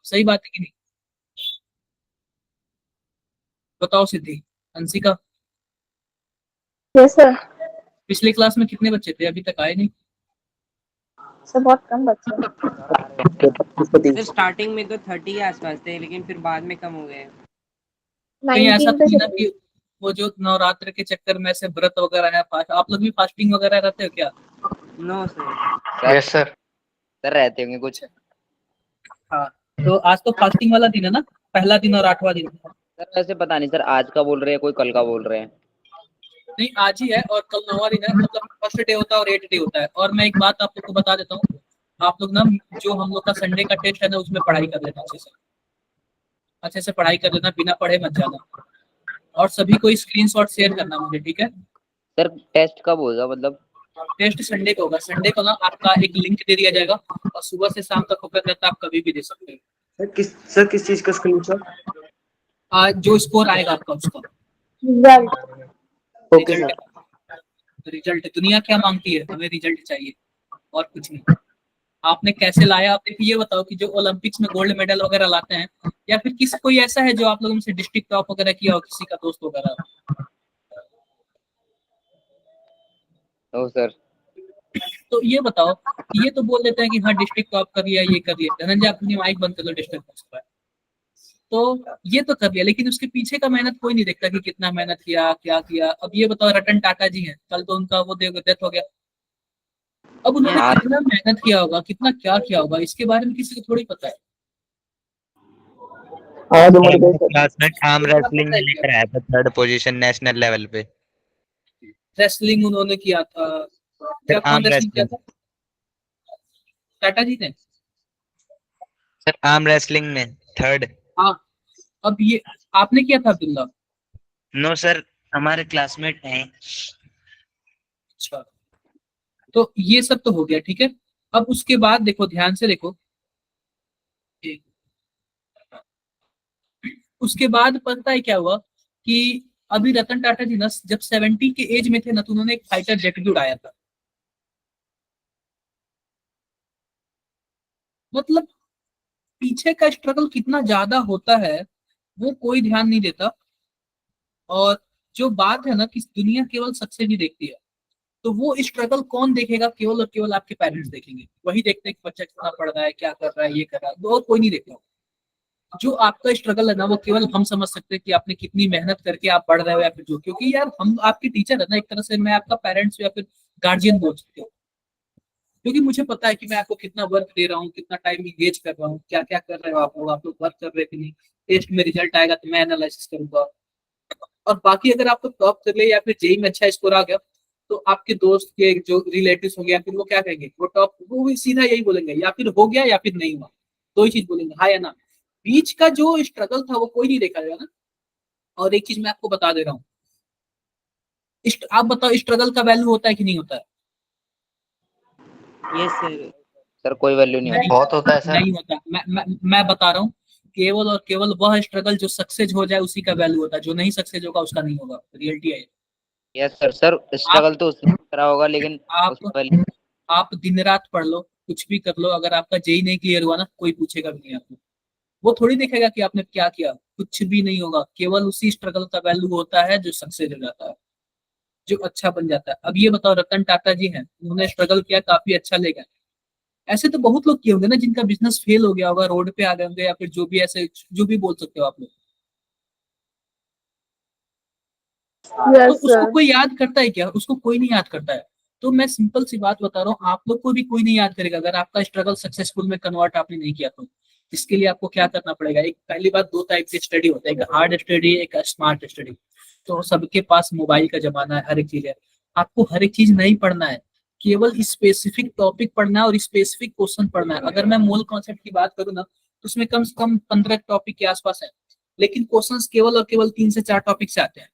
सही बात है कि नहीं? बताओ सिद्धि। Anshika, yes sir. पिछले क्लास में कितने बच्चे थे, अभी तक आए नहीं? सर बहुत कम बच्चे हैं। सर स्टार्टिंग में तो 30 के आसपास थे, लेकिन फिर बाद में कम हो गए। कहीं ऐसा 19 तो पे नहीं ना चले। कि वो जो नवरात्र के चक्कर में ऐसे व्रत वगैरह है, आप लोग भी फास्टिंग वगैरह रहते हो क्या? No sir. Yes sir. Sir रहते होंगे कुछ। हाँ, तो आज तो फास्टिंग वाला दिन है ना, पहला दिन और 8वां दिन। सर वैसे पता नहीं सर, आज का बोल रहे हैं कोई कल का बोल रहे हैं। नहीं, आज ही है और कल 9वां दिन है, मतलब फर्स्ट डे होता है और 8 डे होता है। और मैं एक बात आप लोग को बता देता हूँ, आप लोग ना जो हम लोग का संडे का टेस्ट है ना, उसमें पढ़ाई कर लेना अच्छे से, अच्छे से पढ़ाई कर लेना, बिना पढ़े मत जाना। और सभी को स्क्रीनशॉट शेयर करना मुझे, ठीक है? सर टेस्ट कब होगा मतलब? टेस्ट संडे को होगा। संडे को ना आपका एक लिंक दे दिया जाएगा और सुबह से शाम तक ओपन रहता है, आप कभी भी दे सकते हो। सर किस चीज का स्क्रीनशॉट? आज जो स्कोर आएगा आपका उसका result. Okay result. Sir. Result दुनिया क्या मांगती है, हमें रिजल्ट चाहिए और कुछ नहीं। आपने कैसे लाया, आप देखिए, ये बताओ कि जो ओलंपिक्स में गोल्ड मेडल वगैरह लाते हैं, या फिर किसी कोई ऐसा है जो आप लोगों में से डिस्ट्रिक्ट टॉप वगैरह किया हो, किसी का दोस्त वगैरह? No sir. तो ये बताओ, ये तो बोल देते हैं कि हाँ डिस्ट्रिक्ट टॉप कर लिया, ये कर लिया। धनंजय अपनी माइक बंद कर लो, डिस्ट्रिक्ट टॉप। तो ये तो कर लिया, लेकिन उसके पीछे का मेहनत कोई नहीं देखता कि कितना मेहनत किया, क्या किया। अब ये बताओ, रतन टाटा जी हैं, कल तो उनका वो डेथ हो गया। अब उन्होंने हाँ कितना मेहनत किया होगा, कितना क्या किया होगा, इसके बारे में किसी को थोड़ी पता है। आज सर हमारे हमारे पास क्लास में आर्म एक बात रेसलिंग पता में है क्या, लेकर आया था 3rd पोजीशन नेशनल लेवल पे। रेसलिंग उन्होंने किया था? क्या, सर कौन आर्म रेसलिंग किया रेसलिंग। था? टाटा जी ने? सर आर्म रेसलिंग में 3rd। हाँ। अब ये आपने किया था अब्दुल्ला? नो सर, हमारे क्लासमेट हैं। अच्छा, तो ये सब तो हो गया, ठीक है। अब उसके बाद देखो, ध्यान से देखो, उसके बाद पता है क्या हुआ कि अभी रतन टाटा जी ना जब 70 के एज में थे ना, तो उन्होंने एक फाइटर जेट भी उड़ाया था। मतलब पीछे का स्ट्रगल कितना ज्यादा होता है, वो कोई ध्यान नहीं देता। और जो बात है ना कि दुनिया केवल सक्सेस ही देखती है, तो वो स्ट्रगल कौन देखेगा? केवल और केवल आपके पेरेंट्स देखेंगे। वही देखते हैं कि बच्चा कितना पढ़ रहा है, क्या कर रहा है, ये कर रहा है, और कोई नहीं देखता। जो आपका स्ट्रगल है ना, वो केवल हम समझ सकते हैं कि आपने कितनी मेहनत करके आप पढ़ रहे हो, या फिर जो, क्योंकि यार हम आपके टीचर है ना, एक तरह से मैं आपका पेरेंट्स या फिर गार्जियन बोल सकते हो। क्योंकि मुझे पता है कि मैं आपको कितना वर्क दे रहा हूँ, कितना टाइम इंगेज कर रहा हूँ, क्या क्या कर रहे हो आप लोग वर्क कर रहे कि नहीं। टेस्ट में रिजल्ट आएगा तो मैं एनालिसिस करूंगा। और बाकी अगर आप लोग टॉप कर ले या फिर जेई में अच्छा स्कोर आ गया, तो आपके दोस्त के जो रिलेटिव हो गया, फिर वो क्या कहेंगे, वो टॉप, वो भी सीधा यही बोलेंगे, या फिर हो गया या फिर नहीं हुआ। दो ही चीज बोलेंगे, हाँ या ना। बीच का जो स्ट्रगल था वो कोई नहीं देखा जाएगा ना। और एक चीज मैं आपको बता दे रहा हूँ, आप बताओ, स्ट्रगल का वैल्यू होता है कि नहीं होता है? Yes sir. सर कोई वैल्यू नहीं नहीं, होता। बहुत होता है सर। नहीं होता। मैं बता रहा हूँ, केवल और केवल वह स्ट्रगल जो सक्सेस हो जाए उसी का वैल्यू होता है, जो नहीं सक्सेस होगा उसका नहीं होगा। रियलिटी है ये। Yes sir. सर आप स्ट्रगल तो उसने करा होगा, लेकिन आप उसका वैल्यू। आप दिन रात पढ़ लो, कुछ भी कर लो, अगर आपका जेई नहीं क्लियर हुआ ना, कोई पूछेगा भी नहीं आपको। वो थोड़ी देखेगा कि आपने क्या किया, कुछ भी नहीं होगा। केवल उसी स्ट्रगल का वैल्यू होता है जो सक्सेस हो जाता है, जो अच्छा बन जाता है। अब ये बताओ, रतन टाटा जी हैं, उन्होंने स्ट्रगल किया, काफी अच्छा ले गए। ऐसे तो बहुत लोग किए होंगे ना जिनका बिजनेस फेल हो गया होगा, रोड पे आ गए होंगे, या फिर जो भी ऐसे जो भी बोल सकते हो आप लोग। तो यस उसको सर। कोई याद करता है क्या? उसको कोई नहीं याद करता है। तो मैं सिंपल सी बात बता रहा हूँ, आप लोग को भी कोई नहीं याद करेगा अगर आपका स्ट्रगल सक्सेसफुल में कन्वर्ट आपने नहीं किया तो। इसके लिए आपको क्या करना पड़ेगा, एक पहली बात, दो टाइप की स्टडी होता है, एक हार्ड स्टडी, एक स्मार्ट स्टडी। तो सबके पास मोबाइल का जमाना है, हर एक चीज है। आपको हर एक चीज नहीं पढ़ना है, केवल स्पेसिफिक टॉपिक पढ़ना है और स्पेसिफिक क्वेश्चन पढ़ना है। अगर मैं मूल कॉन्सेप्ट की बात करूँ ना, तो उसमें कम से कम 15 टॉपिक के आसपास है, लेकिन क्वेश्चंस केवल और केवल 3 से 4 टॉपिक से आते हैं।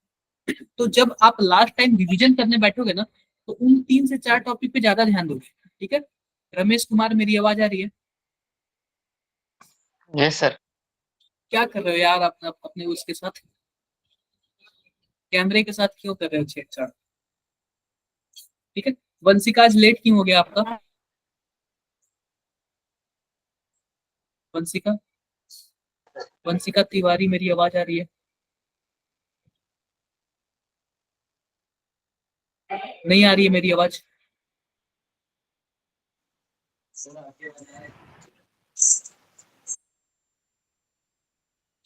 तो जब आप लास्ट टाइम रिवीजन करने बैठोगे ना, तो उन 3 से 4 टॉपिक पे ज्यादा ध्यान दोगे, ठीक है? रमेश कुमार, मेरी आवाज आ रही है? Yes sir. क्या कर रहे हो यार, अपने उसके साथ, कैमरे के साथ क्यों कर रहे हो छेड़छाड़? ठीक है। वंशिका, आज लेट क्यों हो गया आपका? वंशिका, वंशिका तिवारी, मेरी आवाज आ रही है? नहीं आ रही है मेरी आवाज?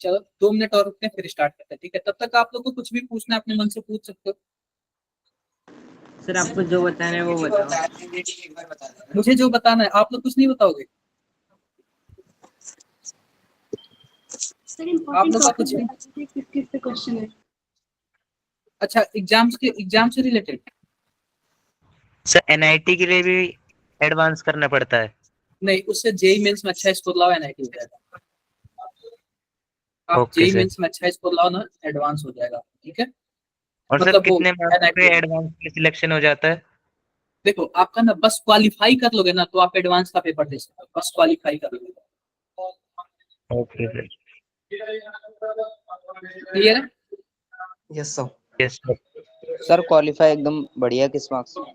चलो 2 मिनट और रुकते हैं, फिर स्टार्ट करते हैं, ठीक है? तब तक आप लोग को कुछ भी पूछना है अपने मन से पूछ सकते हो। सर आपको जो बताना है वो बताओ। मुझे जो बताना है, आप लोग कुछ नहीं बताओगे? आप लोग का कुछ नहीं? किस पे क्वेश्चन है? अच्छा, एग्जाम से रिलेटेड? सर एनआईटी के लिए भी एडवांस करना पड़ता है? नहीं, उससे जेई मेंस में अच्छा स्कोर लाओ, एनआईटी हो जाएगा। आप ओके जेई सर। मेंस में अच्छा स्कोर लाओ ना, एडवांस हो जाएगा, ठीक है? और सर मतलब वो कितने मार्क्स पे एनआईटी, एडवांस में सिलेक्शन हो जाता है? देखो आपका ना बस क्वालिफाई कर लोगे ना तो आप एडवांस का पेपर दे सकते हो, बस क्वालिफाई कर लोगे। Okay sir. क्लियर है? Yes sir. Yes sir. Sir qualify एकदम बढ़िया किस मार्क्स में?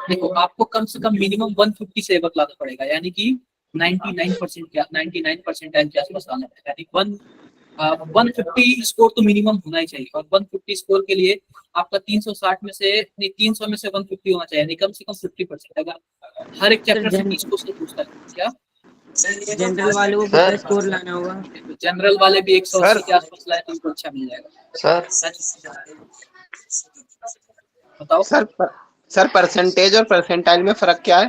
देखो आपको कम से कम मिनिमम 150 से एबव लाना पड़ेगा, यानी कि 99% क्या 99 परसेंटाइल के आसपास लाना पड़ेगा, यानी 150 स्कोर तो मिनिमम होना ही चाहिए। और 150 स्कोर के लिए आपका 360 में से नहीं, 300 में से 150 होना चाहिए, यानी कम से कम 50%। अगर हर एक चैप्टर से 30 क्वेश्चन पूछता है क्या? जनरल वालों को कितना स्कोर लाना होगा? जनरल वाले भी 180 सर। के आसपास लाए तो उनको अच्छा मिल जाएगा। सर बताओ। सर परसेंटेज और परसेंटाइल में फर्क क्या है?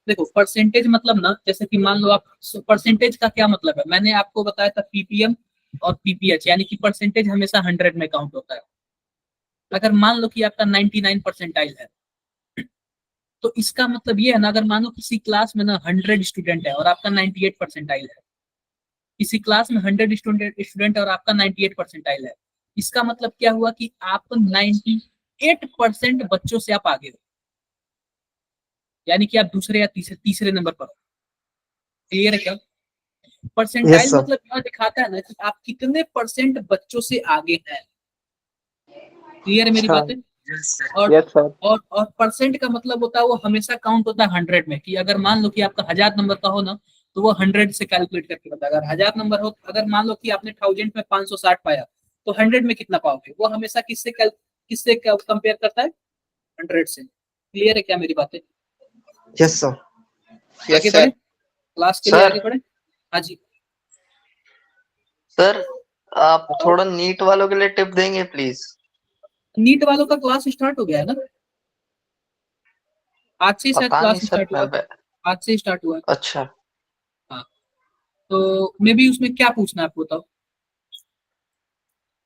देखो परसेंटेज मतलब ना, जैसे कि मान लो आप, परसेंटेज का क्या मतलब है, मैंने आपको बताया था पीपीएम और पीपीएच, यानी कि परसेंटेज हमेशा 100 में काउंट होता है। अगर मान लो कि आपका 99 परसेंटाइल है, तो इसका मतलब ये है ना, अगर मानो किसी क्लास में ना 100 स्टूडेंट है और आपका 98 परसेंटाइल है, किसी क्लास में 100 स्टूडेंट है और आपका 98 परसेंटाइल है, इसका मतलब क्या हुआ कि आप 98% बच्चों से आप आगे हो, यानी कि आप दूसरे या तीसरे नंबर पर हो। क्लियर है क्या? Percentile yes sir. मतलब यह दिखाता है ना कि आप कितने परसेंट बच्चों से आगे हैं। क्लियर है मेरी अच्छा। बातें? और यस सर। और परसेंट का मतलब होता है, वो हमेशा काउंट होता है 100 में, कि अगर मान लो कि आपका 1000 नंबर का हो ना, तो वो 100 से कैलकुलेट करके बताएगा। अगर 1000 नंबर हो, अगर मान लो कि आपने 1000 में 560 पाया, तो 100 में कितना पाओगे, वो हमेशा किससे कंपेयर करता है? 100 से। क्लियर है क्या मेरी बातें? Yes sir. आगे बढ़े, क्लास के लिए सर। आगे बढ़े। हाँ जी। सर आप थोड़ा नीट वालों के लिए टिप देंगे प्लीज? नीट वालों का क्लास स्टार्ट हो गया है ना, आज से ही शायद पता नहीं क्लास सर स्टार्ट हुआ है। आज से ही स्टार्ट हुआ है। अच्छा। हाँ, तो मे भी उसमें क्या पूछना है आपको, बताओ।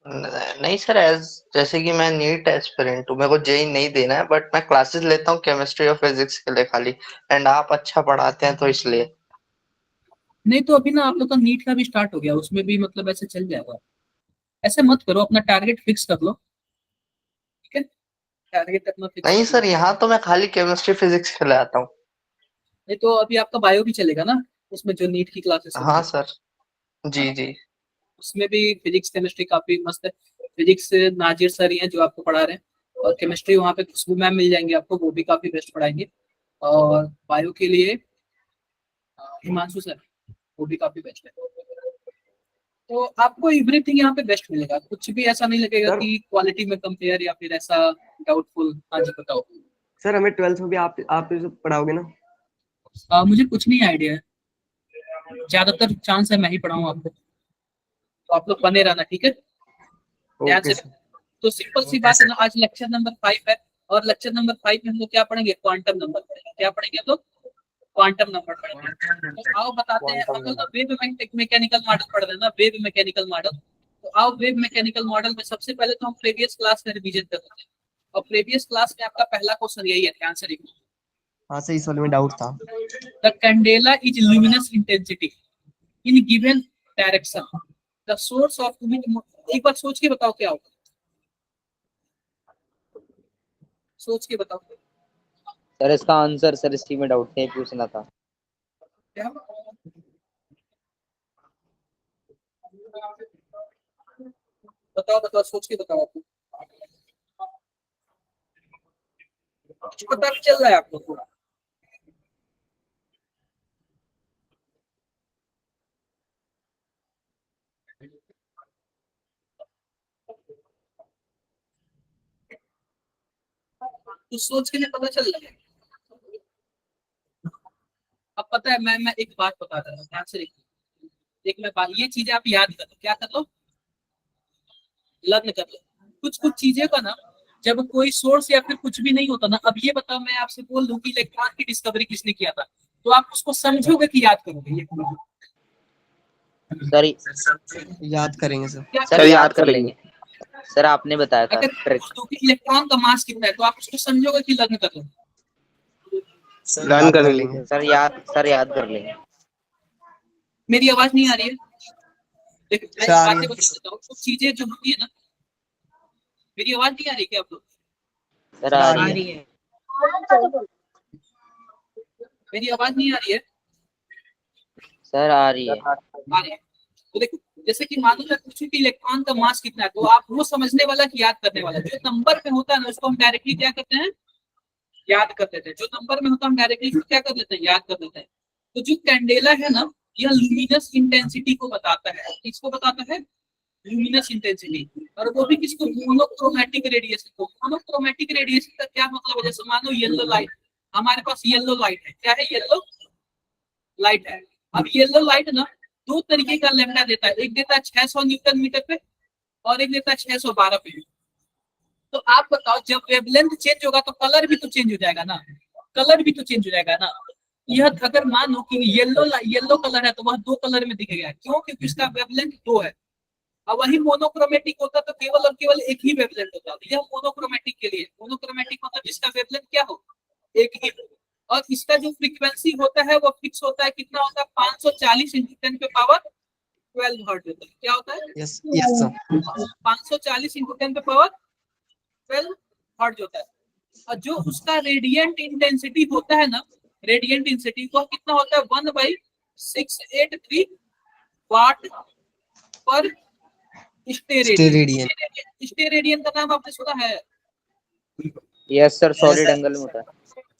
नहीं सर, एज जैसे कि मैं नीट एस्पिरेंट हूँ, मेरे को जेई नहीं देना है, बट मैं क्लासेस लेता हूँ केमिस्ट्री और फिजिक्स के लिए खाली, एंड आप अच्छा पढ़ाते हैं तो इसलिए। नहीं तो अभी ना आप लोग का नीट का भी स्टार्ट हो गया, उसमें भी मतलब ऐसे चल जाएगा। ऐसे मत करो, अपना टारगेट फिक्स कर लो, ठीक है? टारगेट अपना फिक्स नहीं कर लो। सर, यहाँ तो मैं खाली केमिस्ट्री फिजिक्स के लिए आता हूँ। नहीं तो अभी आपका बायो भी चलेगा ना, उसमें जो नीट की क्लासेस हाँ होंगी। सर। जी हाँ, जी। उसमें भी फिजिक्स केमिस्ट्री काफी मस्त है। फिजिक्स से नाजिर सर ही हैं जो आपको पढ़ा रहे हैं, और केमिस्ट्री वहाँ पे खुशबू मैम मिल जाएंगे आपको, वो भी काफी बेस्ट पढ़ाएंगे। और बायो के लिए हिमांशु सर, वो भी काफी बेस्ट है। तो आपको एवरीथिंग यहाँ पे बेस्ट मिलेगा, कुछ भी ऐसा नहीं लगेगा सर। कि क्वालिटी में कंपेयर या फिर ऐसा डाउटफुल। हाँ जी बताओ। सर हमें 12th में भी आप ही सब पढ़ाओगे ना? मुझे कुछ नहीं आइडिया है, ज्यादातर चांस है मैं ही पढ़ाऊँ आपको, तो आप लोग बने रहना, ठीक है? ध्यान ओके से। सर। तो सिंपल सी ओके बात है सर। ना, आज लेक्चर नंबर 5 है, और लेक्चर नंबर 5 में हम लोग क्या पढ़ेंगे? क्वांटम नंबर पढ़ेंगे। क्या पढ़ेंगे हम लोग? क्वांटम नंबर पढ़ेंगे। तो आओ बताते हैं, हम लोग ना वेव मैकेनिकल मॉडल पढ़ रहे हैं ना, वेव मैकेनिकल मॉडल। तो आओ वेव मैकेनिकल मॉडल में सबसे पहले तो हम प्रीवियस क्लास में रिवीजन कर लेते हैं। और प्रीवियस क्लास में आपका पहला क्वेश्चन यही है, ध्यान से देखो। हाँ सर, इस वाले में डाउट था। The candela is luminous intensity in given direction, the source of एक बार सोच के बताओ क्या होगा, सोच के बताओ सर इसका आंसर सर इसी में डाउट नहीं पूछना था। क्या। बताओ बताओ, सोच के बताओ आपको कुछ पता भी चल रहा है आपको थोड़ा? तो सोच के लिए पता चल रहा है। अब पता है मैं एक बात बता रहा हूँ, ध्यान से देखिए। एक मैं बात, ये चीजें आप याद कर लो, क्या कर लो, लर्न कर लो। कुछ कुछ चीजें का ना, जब कोई सोर्स या फिर कुछ भी नहीं होता ना, अब ये बताओ मैं आपसे बोल दूं कि इलेक्ट्रॉन की डिस्कवरी किसने किया था, तो आप उसको समझोगे कि याद करोगे? ये सर याद करेंगे सर। क्या सर याद कर लेंगे। सर आपने बताया था अगर ट्रिक। तो कि इलेक्ट्रॉन का मास कितना है, तो आप उसको समझोगे कि लर्न कर लो? लर्न कर लेंगे। सर याद कर लेंगे। मेरी आवाज नहीं आ रही है? देखो मैं सर, आ रही बातें है। बता देता हूँ, कुछ चीजें जो होती है ना, मेरी आवाज नहीं आ रही क्या आप लोग? सर आ आ रही है। रही है। मेरी आवाज नहीं आ रही है? सर आ रही है। आ रही है। तो देखो, जैसे कि मान लो मैं पूछूं कि इलेक्ट्रॉन का मास कितना है, तो आप वो समझने वाला कि याद करने वाला। जो नंबर पे होता है ना, उसको हम डायरेक्टली क्या करते हैं, याद कर देते हैं। जो नंबर में होता है हम डायरेक्टली क्या कर देते हैं, याद कर देते हैं। तो जो कैंडेला है ना, यह लुमिनस इंटेंसिटी को बताता है। किसको बताता है? Luminous intensity. और वो भी किसको? मोनोक्रोमैटिक रेडिएशन को। मोनोक्रोमैटिक रेडिएशन का क्या मतलब है? जैसे मानो येलो लाइट, हमारे पास येलो लाइट है। क्या है? येलो लाइट है। अब येलो लाइट ना दो तरीके का लैम्डा देता है। एक देता है 600 न्यूटन मीटर पे, और एक देता है 612 पे। तो आप बताओ, जब वेवलेंथ चेंज होगा तो कलर भी तो चेंज हो जाएगा ना, कलर भी तो चेंज हो जाएगा ना। यह अगर मानो कि येलो कलर है तो वह दो कलर में दिखेगा। क्यों? क्योंकि उसका वेवलेंथ दो है। अब वही मोनोक्रोमेटिक होता तो केवल और केवल एक ही वेवलेंथ होता। यह मोनोक्रोमेटिक के लिए, मोनोक्रोमेटिक मतलब जिसका वेवलेंथ क्या हो, एक ही हो। और इसका जो फ्रीक्वेंसी होता है वो फिक्स होता है। कितना होता है? 540 इंटू 10 पे पावर 12 हर्ट्ज होता है। क्या होता है? Yes yes sir. 540 इंटू 10 पे पावर 12 हर्ट्ज होता है। और जो उसका रेडियंट इंटेंसिटी होता है ना, रेडियंट इंटेंसिटी वो कितना होता है? 1/683 वाट पर स्टेरेडियन। स्टेरेडियन का नाम आपने सुना है? यस सर, सॉलिड एंगल में होता है।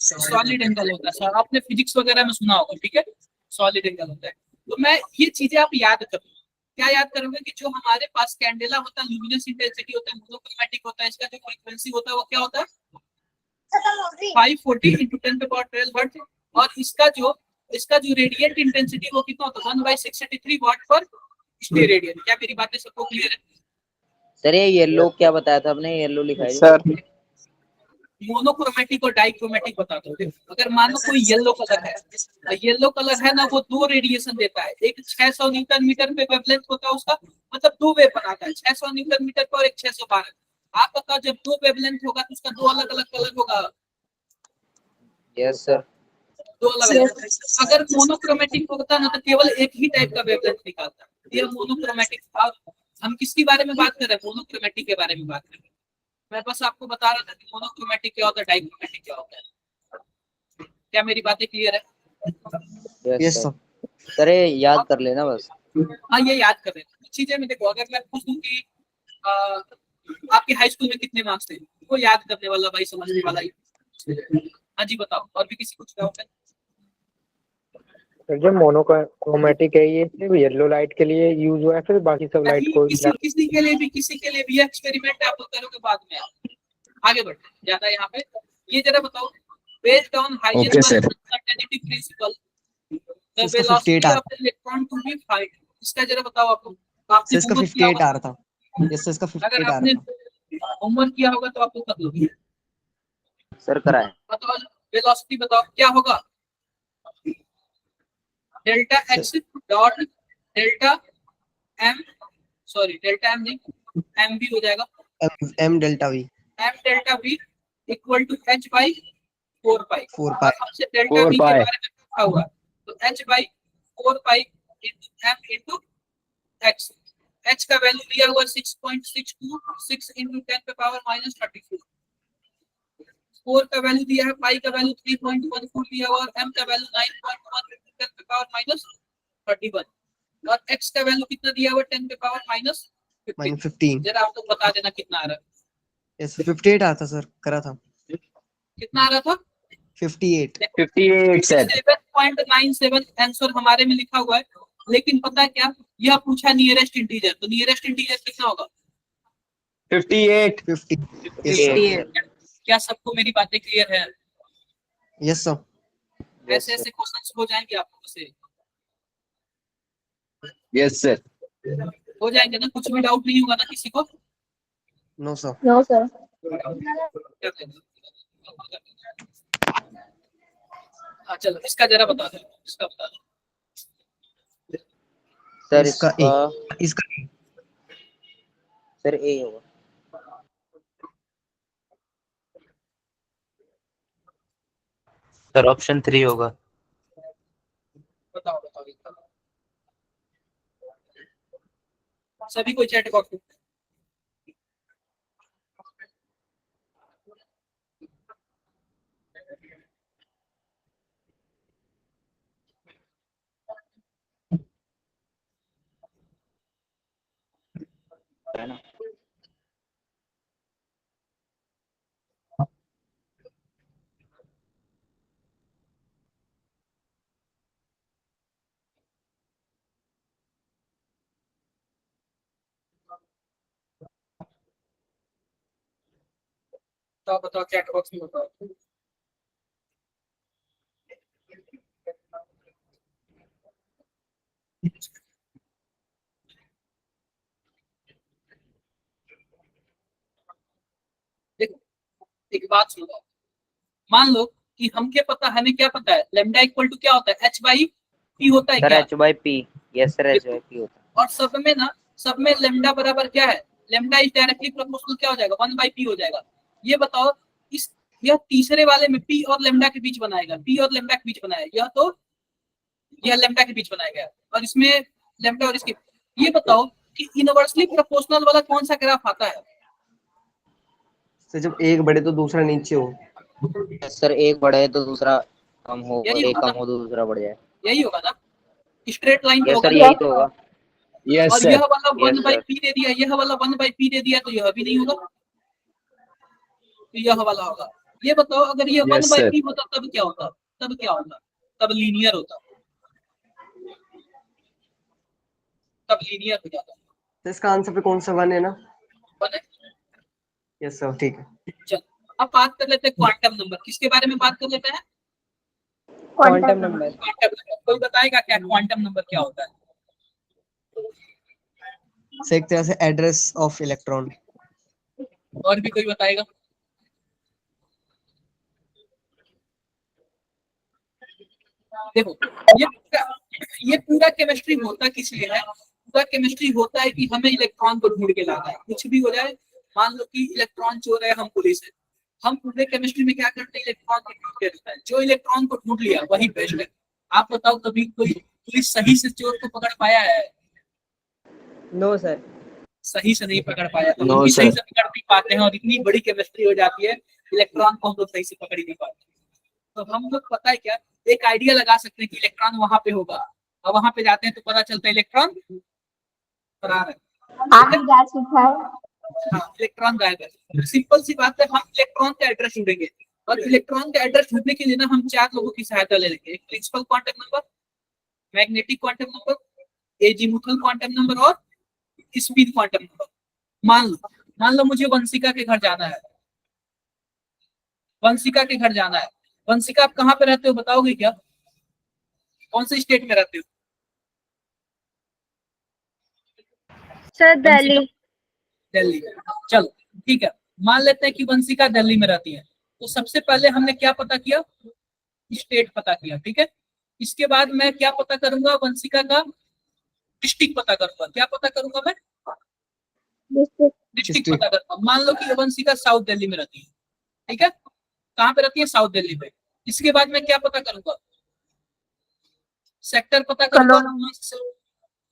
सॉलिड एंगल होता है सर, आपने फिजिक्स वगैरह में सुना होगा। ठीक है, सॉलिड एंगल होता है। तो मैं ये चीजें आप याद करो। क्या याद करोगे? कि जो हमारे पास कैंडेला होता है, लुमिनस इंटेंसिटी होता है, मोनोक्रोमैटिक होता है, इसका जो फ्रीक्वेंसी होता है वो क्या होता है? 540 इंटू 10 पे पावर 12 हर्ट्ज। और इसका जो रेडियंट इंटेंसिटी वो कितना होता है? 1/683 वाट पर स्टेरेडियन। क्या मेरी बातें सबको क्लियर है? सर ये येलो क्या बताया था आपने? येलो लिखा है सर मोनोक्रोमेटिक और डाइक्रोमेटिक बता दो। अगर मान लो कोई येलो कलर है, येलो कलर है ना, वो दो रेडिएशन देता है। एक 600 न्यूटन मीटर पे वेवलेंथ होता है उसका, मतलब दो वेव बनाता है, 600 न्यूटन मीटर पे और एक 612। आप बताओ, जब दो वेवलेंथ होगा तो उसका दो अलग अलग कलर होगा। Yes sir. दो अलग अलग। अगर मोनोक्रोमेटिक होता ना तो केवल एक ही टाइप का वेवलेंथ निकालता। ये मोनोक्रोमेटिक। हम किसके बारे में बात कर रहे हैं? मोनोक्रोमेटिक के बारे में बात कर रहे हैं। मैं बस आपको बता रहा था कि मोनोक्रोमेटिक क्या होता है, डाइक्रोमेटिक क्या होता है। क्या मेरी बातें क्लियर है? Yes sir. सर। सर ये याद कर लेना बस। हाँ, ये याद कर लेना। कुछ चीजें में देखो, अगर मैं पूछ दूं कि आपके हाई स्कूल में कितने मार्क्स थे, वो याद करने वाला भाई, समझने वाला ही। हाँ जी बताओ, और भी किसी कुछ डाउट है? सर जो मोनोक्रोमैटिक है ये सिर्फ येलो लाइट के लिए यूज हुआ है, फिर बाकी सब लाइट को किसी के लिए भी एक्सपेरिमेंट आप लोग करोगे बाद में। आगे बढ़ते हैं ज्यादा यहाँ पे। ये जरा बताओ, based on Heisenberg uncertainty principle the velocity of the electron to be find. इसका जरा बताओ आप लोग। आपने इसका 58 आ रहा था। यस इसका 58 अगर आ रहा आपने था। होमवर्क किया होगा तो आप लोग कर लोगे। सर कराए। बताओ वेलोसिटी बताओ क्या होगा? Delta x dot delta m, sorry delta m नहीं, एम भी हो जाएगा। M delta v equal to h by 4 pi. 4 pi. हमसे डेल्टा वी के बारे में पूछा हुआ, तो h by 4 pi into m into x. H का वैल्यू दिया हुआ 6.62, 6 इंटू 10 पे पावर माइनस 34। 4 का वैल्यू दिया है, पाई का वैल्यू 3.14 दिया हुआ, और एम का वैल्यू 9.1 इंटू 10 पे पावर माइनस 31। और एक्स का वैल्यू कितना दिया हुआ? 10 पे पावर माइनस 15। जरा आप लोग बता देना कितना आ रहा है। यस 58 आ था सर, करा था। कितना आ रहा था? 58 58 सर। 7.97 आंसर हमारे में लिखा हुआ है। लेकिन पता है क्या, यह पूछा नियरेस्ट इंटीजर, तो नियरेस्ट इंटीजर कितना होगा? 58 50 yes sir 58 क्या सबको मेरी बातें क्लियर है? yes sir ऐसे ऐसे क्वेश्चंस हो जाएंगे आपको से, यस सर हो जाएंगे ना? कुछ भी डाउट नहीं होगा ना किसी को? no sir No, sir. हाँ चलो इसका जरा बता दो, इसका बता दो। सर इसका इसका इसका सर ए होगा। सर ऑप्शन 3 होगा। बताओ बताओ बताओ। सभी को चैट बॉक्स में है ना? बताओ बताओ, चैट बॉक्स में बताओ। देखो एक बात सुनो, मान लो कि हमें क्या पता है, लेमडा इक्वल टू क्या होता है, एच बाई पी होता है सर क्या? H by P. Yes sir H by P होता है। और सब में लेमडा बराबर क्या है, लेमडा इज डायरेक्टली प्रोपोर्शनल क्या हो जाएगा, 1/p हो जाएगा। ये बताओ इस, यह तीसरे वाले में पी और लेमडा के बीच बनाएगा, पी और लेमडा के बीच बनाएगा, यह तो यह लेमडा के बीच बनाया गया, और इसमें लेमडा और इसके, ये बताओ कि इनवर्सली प्रोपोर्शनल वाला कौन सा ग्राफ आता है? तो जब एक बढ़े तो दूसरा नीचे हो सर एक बढ़े तो दूसरा कम हो, यही एक होगा कम हो तो दूसरा बढ़ जाए। यही होगा ना, स्ट्रेट लाइन यस होगा सर ना? यही तो होगा। यस और सर यह वाला Yes, 1/p दे दिया, यह वाला 1/p दे दिया, तो यह भी नहीं होगा, तो यह वाला होगा। ये बताओ अगर ये Yes, 1/p होता तब क्या होता, तब क्या होता? तब लीनियर होता, तब लीनियर हो जाता। तो इसका आंसर पे कौन सा वन है ना बने? यस सर ठीक है चल अब बात कर लेते हैं क्वांटम नंबर, किसके बारे में बात कर लेते हैं? Quantum number number. Quantum number. कोई बताएगा क्या क्वांटम नंबर क्या होता है? से एक तरह से एड्रेस ऑफ इलेक्ट्रॉन और भी कोई बताएगा? देखो ये पूरा केमिस्ट्री होता किस लिए है? पूरा केमिस्ट्री होता है कि हमें इलेक्ट्रॉन को ढूंढ के लाना है, कुछ भी हो जाए। मान लो कि इलेक्ट्रॉन चोर है, हम पुलिस है, हम पूरे केमिस्ट्री में क्या करते हैं, इलेक्ट्रॉन को ढूंढ के रखता है, जो इलेक्ट्रॉन को ढूंढ लिया वही बेस्ट है। आप बताओ कभी कोई पुलिस सही से चोर को पकड़ पाया है? नो सर सही से नहीं पकड़ पाया, तो No, हम भी सही sir. से पकड़ नहीं पाते हैं, और इतनी बड़ी केमिस्ट्री हो जाती है, इलेक्ट्रॉन को हम लोग सही से पकड़ ही नहीं पाते। तो हम लोग पता है क्या, एक आइडिया लगा सकते हैं कि इलेक्ट्रॉन वहां पे होगा, और वहां पे जाते हैं तो पता चलता है इलेक्ट्रॉन फरार है। आगे जा चुका है. हाँ इलेक्ट्रॉन गायब है। सिंपल सी बात है, हम इलेक्ट्रॉन का एड्रेस ढूंढेंगे, और इलेक्ट्रॉन का एड्रेस ढूंढने के लिए ना हम 4 लोगों की सहायता ले लेंगे, एक principal quantum number, magnetic quantum number, azimuthal quantum number और स्पीड क्वांटम नंबर। मान लो मुझे वंशिका के घर जाना है, वंशिका के घर जाना है। वंशिका आप कहाँ पे रहते हो बताओगे क्या? कौन से स्टेट में रहते हो? Sir, Delhi. दिल्ली। चलो ठीक है, मान लेते हैं कि वंशिका दिल्ली में रहती है। तो सबसे पहले हमने क्या पता किया, स्टेट पता किया, ठीक है। इसके बाद मैं क्या पता करूंगा, वंशिका का डिस्ट्रिक्ट पता करूंगा। क्या पता करूंगा मैं? District. डिस्ट्रिक्ट पता करूंगा। मान लो कि वंशिका साउथ दिल्ली में रहती है, ठीक है। कहाँ पे रहती है? साउथ दिल्ली में। इसके बाद मैं क्या पता करूंगा? सेक्टर पता करूंगा।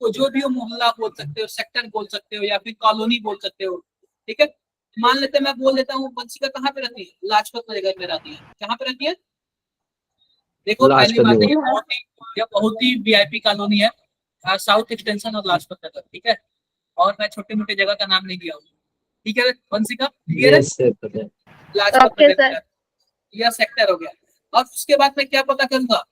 तो जो भी हो, मोहल्ला बोल सकते हो, सेक्टर बोल सकते हो, या फिर कॉलोनी बोल सकते हो, ठीक है। मान लेते हैं मैं बोल देता हूँ वंशिका कहाँ पे रहती है, लाजपत नगर में रहती है। कहाँ पे रहती है? देखो पहली लाजपत बात है, नगर। ये बहुत ही वीआईपी कॉलोनी है, साउथ एक्सटेंशन और लाजपत नगर, ठीक है। और मैं छोटे मोटे जगह का नाम नहीं दिया हूँ, ठीक है। वंशिका क्लियर है? यस सर पता है। लाजपत Okay, नगर sir. यह सेक्टर हो गया। और उसके बाद मैं क्या पता करूंगा,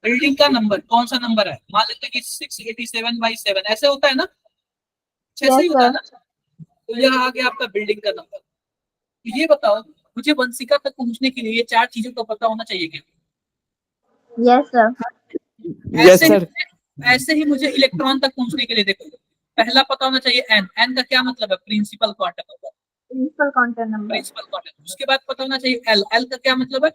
बिल्डिंग का नंबर कौन सा नंबर है, मान लेते हैं कि 687/7 ऐसे होता है ना, 6 से ही होता है ना, तो यह आ गया आपका बिल्डिंग का नंबर। तो ये बताओ मुझे वंशिका तक पहुंचने के लिए ये 4 चीजों का पता होना चाहिए क्या? Yes, sir. ऐसे ही ऐसे ही मुझे इलेक्ट्रॉन तक पहुंचने के लिए देखो, पहला पता होना चाहिए एन। एन का क्या मतलब है? Principal quantum number, Principal quantum number. Principal quantum. उसके बाद पता होना चाहिए एल। एल का क्या मतलब है?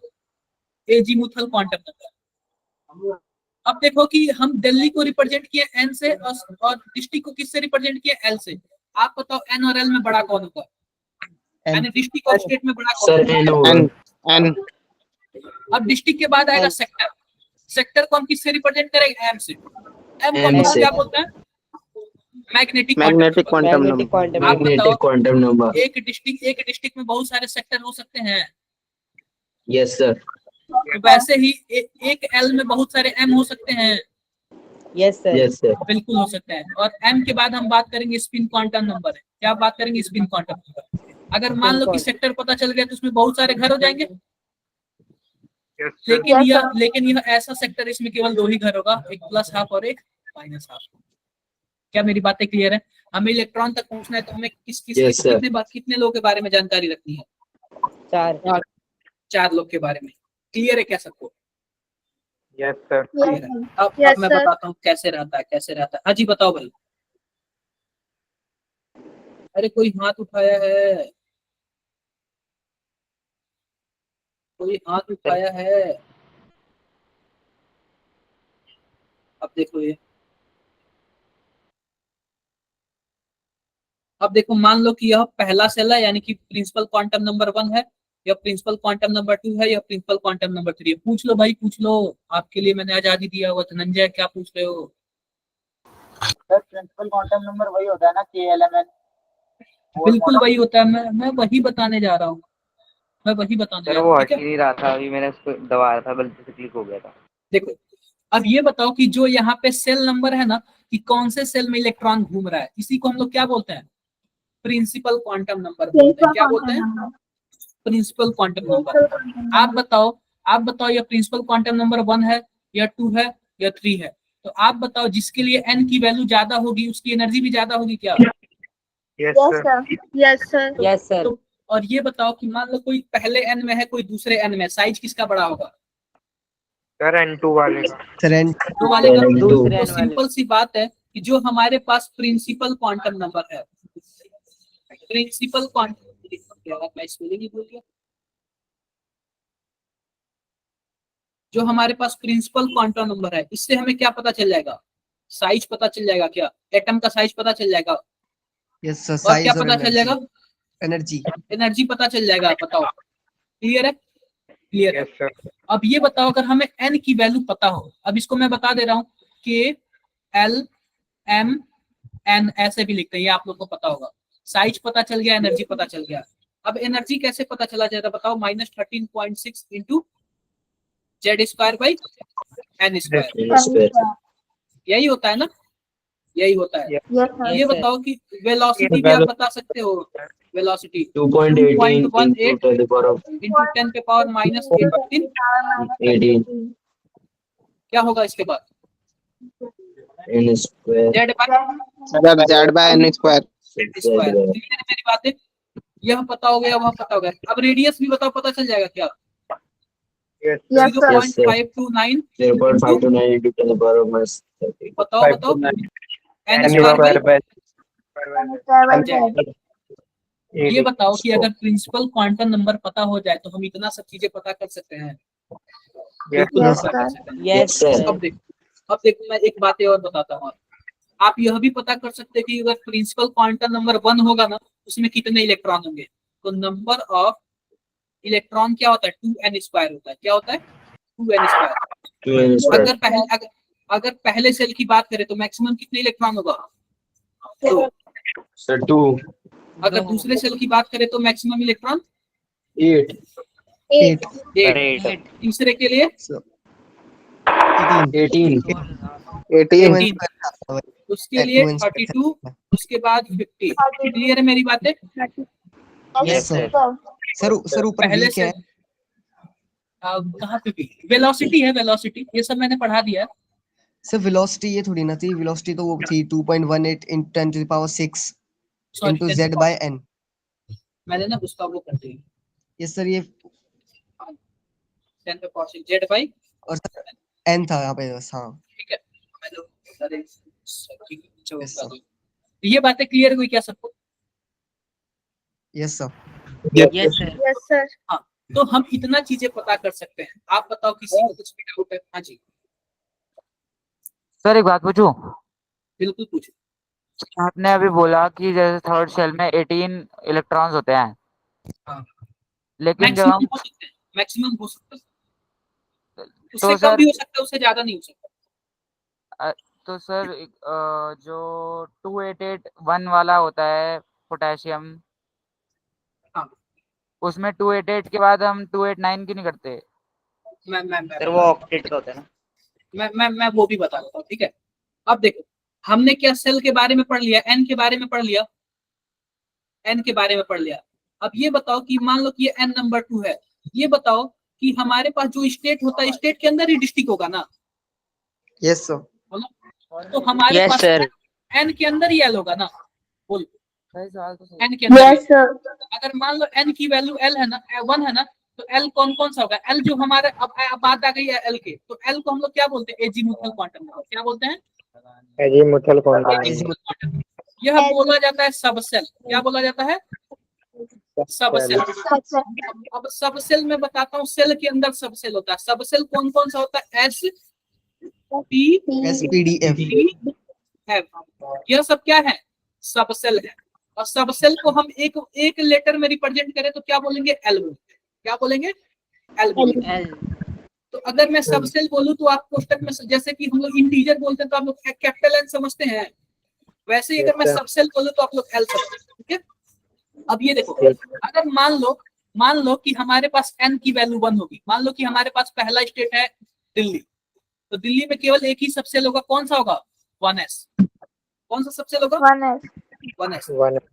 Azimuthal quantum number. अब देखो कि हम दिल्ली को रिप्रेजेंट किए एन से और डिस्ट्रिक्ट को किससे रिप्रेजेंट किए? एल से। आप बताओ एन और एल में बड़ा कौन होगा? यानी डिस्ट्रिक्ट और स्टेट में बड़ा कौन होगा? N N. अब डिस्ट्रिक्ट के बाद आएगा सेक्टर। सेक्टर को हम किससे रिप्रेजेंट करेंगे? एम से। एम को M हम से। क्या बोलते हैं? Magnetic magnetic quantum quantum magnetic number. Quantum आप बताओ क्वांटम नंबर। एक डिस्ट्रिक्ट में बहुत सारे सेक्टर हो सकते हैं, यस सर। तो वैसे ही एक एल में बहुत सारे एम हो सकते हैं, यस सर। Yes sir. बिल्कुल हो सकते हैं। और एम के बाद हम बात करेंगे स्पिन क्वांटम नंबर है। क्या बात करेंगे? Spin quantum number. अगर मान लो कि सेक्टर पता चल गया तो उसमें बहुत सारे घर हो जाएंगे, लेकिन यह ऐसा सेक्टर इसमें केवल 2 ही घर होगा, एक प्लस हाफ और एक माइनस हाफ। क्या मेरी बातें क्लियर है? हमें इलेक्ट्रॉन तक पहुंचना है तो हमें Yes, sir. कितने लोगों के बारे में जानकारी रखनी है? 4 लोग के बारे में। क्लियर है क्या सबको? Yes sir. Yes, sir. अब Yes, मैं sir. बताता हूँ कैसे रहता है। हाँ जी बताओ भाई। अरे कोई हाथ उठाया है, कोई हाथ उठाया है। अब देखो ये, अब देखो मान लो कि यह पहला सेल है, यानी कि प्रिंसिपल क्वांटम नंबर 1 है, या प्रिंसिपल क्वांटम नंबर 2 है, या प्रिंसिपल क्वांटम नंबर 3 है। पूछ लो भाई, पूछ लो। आपके लिए मैंने आजादी दिया हुआ। धनंजय क्या पूछ रहे हो? सर प्रिंसिपल क्वांटम नंबर वही होता है ना, KLMN? बिल्कुल वही होता है। मैं वही बताने जा रहा हूँ, मैं वही बताने जा सर रहा वो हूँ। हट ठीक ही है, नहीं रहा था, अभी मैंने उसको दबाया था, गलती से क्लिक हो गया था। देखो अब ये बताओ कि जो यहाँ पे सेल नंबर है ना, कि कौन से सेल में इलेक्ट्रॉन घूम रहा है, इसी को हम लोग क्या बोलते हैं? प्रिंसिपल क्वांटम नंबर बोलते हैं। Principal क्या बोलते quantum हैं? number. Principal quantum number. Principal quantum आप number. बताओ यह प्रिंसिपल क्वांटम नंबर 1 है, या 2 है, या 3 है? तो आप बताओ जिसके लिए एन की वैल्यू ज्यादा होगी उसकी एनर्जी भी ज्यादा होगी क्या? Yes, sir. Yes, sir. Yes sir. तो और ये बताओ कि मान लो कोई पहले एन में है, कोई दूसरे एन में, साइज किसका बड़ा होगा? सर N2 वाले का। सर एन दो वाले का। N2। दूसरे तो एन वाले। सिंपल सी बात है कि जो हमारे पास प्रिंसिपल क्वांटम नंबर है, प्रिंसिपल क्वांटम, मैं स्पेलिंग ही भूल गया। जो हमारे पास प्रिंसिपल क्वांटम नंबर है, इससे हमें क्या पता चल जाएगा? साइज पता चल जाएगा क्या? एटम का साइज पता चल जाएगा, यस सर, और क्या साइज और पता चल जाएगा? एनर्जी। एनर्जी पता चल जाएगा। बताओ क्लियर है? क्लियर है। Yes sir. अब ये बताओ अगर हमें एन की वैल्यू पता हो, अब इसको मैं बता दे रहा हूँ, के एल एम एन ऐसे भी लिखते हैं, ये आप लोग को पता होगा। साइज पता चल गया, एनर्जी पता चल गया। अब एनर्जी कैसे पता चला जाएगा? बताओ, -13.6 इंटू Z²/n²। यही होता है ना, यही होता है। Yes, sir. ये बताओ कि वेलोसिटी भी आप बता सकते हो। Velocity 2.18 2.18 into 10 to the power of into 10 के पावर -18 18 क्या होगा इसके बाद? n square Z/n²। Z²। मेरी बातें यह पता हो गया, वह पता हो गया। अब रेडियस भी बताओ, पता चल जाएगा क्या? Yes, Yes, sir. 0.529 0.529 into 10 to the power of -30। बताओ n²/। ये बताओ कि अगर प्रिंसिपल क्वांटम नंबर पता हो जाए तो हम इतना सब चीजें पता कर सकते हैं। बिल्कुल Yes, पता कर sir. सकते हैं। Yes sir. सर। अब देखो मैं एक बात और बताता हूँ। आप यह भी पता कर सकते हैं कि अगर प्रिंसिपल क्वांटम नंबर 1 होगा ना, उसमें कितने इलेक्ट्रॉन होंगे। तो नंबर ऑफ इलेक्ट्रॉन क्या होता है? 2n² होता है। क्या होता है? 2n²। 2n square। अगर पहले सेल की बात करें तो मैक्सिमम कितने इलेक्ट्रॉन होगा? 2। सर 2 अगर दूसरे सेल की बात करें तो मैक्सिमम इलेक्ट्रॉन 8 8. 8। तीसरे के लिए 18 18। उसके लिए 32, उसके बाद 50। क्लियर है मेरी बातें? Yes, sir. सर ऊपर पहले वीक है। कहाँ पे भी वेलोसिटी है, वेलोसिटी ये सब मैंने पढ़ा दिया है। सर वेलोसिटी ये थोड़ी ना थी, वेलोसिटी तो वो थी 2.18 इन 10 to the power 6 Sorry, into 10 z by n। मैंने ना उसका वो कर दिया यस सर, ये 10 पे पावर 6 जेड बाई और n था यहाँ पे बस। हाँ ठीक है। अरे ठीक है, चलो Yes, बता sir. दो। ये बातें क्लियर हुई क्या सबको? Yes sir. Yes sir. Yes, sir. हाँ, तो हम इतना चीजें पता कर सकते हैं। आप बताओ किसी को कुछ भी डाउट है? हाँ जी सर एक बात पूछूं? बिल्कुल पूछो। आपने अभी बोला कि जैसे थर्ड शेल में 18 इलेक्ट्रॉन्स होते हैं, हाँ लेकिन जब मैक्सिमम हम हो सकते हैं, मैक्सिमम हो सकता है, उससे तो कम सर भी हो सकता है, उससे ज्यादा नहीं हो सकता। तो सर जो 2881 वाला होता है पोटेशियम, हाँ उसमें 288 के बाद हम 289 क्यों नहीं करते? सर वो ऑक्टेट का होता है ना। मैं वो भी बता देता हूँ, ठीक है। अब देखो, हमने क्या सेल के बारे में पढ़ लिया, एन के बारे में पढ़ लिया, एन के बारे में पढ़ लिया। अब ये बताओ कि मान लो कि ये एन नंबर 2 है, ये बताओ कि हमारे पास जो स्टेट होता है, स्टेट के अंदर ही डिस्ट्रिक्ट होगा ना? Yes sir. बोलो तो हमारे Yes, पास sir. एन के अंदर ही एल होगा ना? बोल सही सवाल तो सही। एन के अंदर Yes, ही। sir. अगर मान लो एन की वैल्यू एल है ना, 1 है ना, तो एल कौन कौन सा होगा? एल जो हमारे अब बात आ गई है एल के, तो एल को हम लोग क्या बोलते हैं? Azimuthal quantum number. क्या बोलते हैं? Azimuthal quantum. Azimuthal quantum. यह बोला जाता है सबसेल। क्या बोला जाता है? सबसेल। Yes, sir. अब सबसेल में बताता हूँ, सेल के अंदर सबसेल होता है। सबसेल कौन कौन सा होता है? S P SPDF। एफ, यह सब क्या है? सबसेल है। और सबसेल को हम एक लेटर में रिप्रेजेंट करें तो क्या बोलेंगे? एल बोलेंगे। क्या बोलेंगे? एल बोलेंगे। एल। तो अगर मैं सबसेल बोलूं तो आप कोष्टक में, जैसे कि हम लोग इंटीजर बोलते हैं तो आप लोग कैपिटल एन समझते हैं, वैसे ही अगर मैं सबसेल बोलूं तो आप लोग एल समझते हैं, ठीक है। अब ये देखो, अगर मान लो कि हमारे पास एन की वैल्यू 1 होगी, मान लो कि हमारे पास पहला स्टेट है दिल्ली, तो दिल्ली में केवल एक ही सबसेल होगा। कौन सा होगा? 1s। कौन सा सबसेल होगा? 1s. 1s।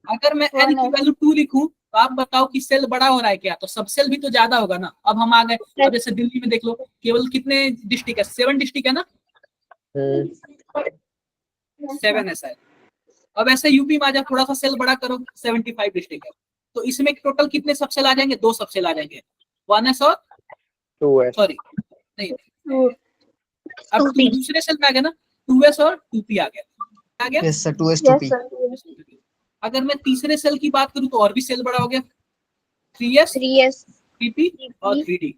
अगर मैं एन की वैल्यू 2 लिखूं तो आप बताओ कि सेल बड़ा हो रहा है क्या? तो सबसेल भी तो ज्यादा होगा ना। अब हम आ गए, अब जैसे दिल्ली में देख लो, केवल कितने डिस्ट्रिक्ट है? 7 डिस्ट्रिक्ट है ना? 7 है शायद। अब ऐसे यूपी में आ जाओ, थोड़ा सा सेल बड़ा करो, 75 डिस्ट्रिक्ट है, तो इसमें टोटल कितने सबसेल आ जाएंगे? 2 सबसेल आ जाएंगे, 1s और 2s। सॉरी नहीं, अब दूसरे सेल में आ गया ना, 2s और 2p आ गया। आ गया? Yes sir, 2s Yes, 2p। sir. अगर मैं तीसरे सेल की बात करूं तो और भी सेल बड़ा हो गया, 3s 3s. 3p और 3d।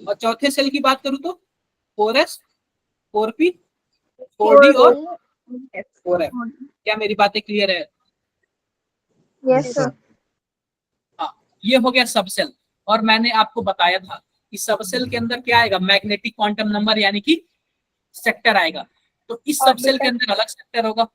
और चौथे सेल की बात करूं तो 4s 4p 4d और 4f। क्या मेरी बातें क्लियर है? Yes, sir. हाँ, ये हो गया सबसेल। और मैंने आपको बताया था कि सबसेल के अंदर क्या आएगा? मैग्नेटिक क्वांटम नंबर यानी कि सेक्टर आएगा। तो इस सबसेल के अंदर अलग सेक्टर होगा,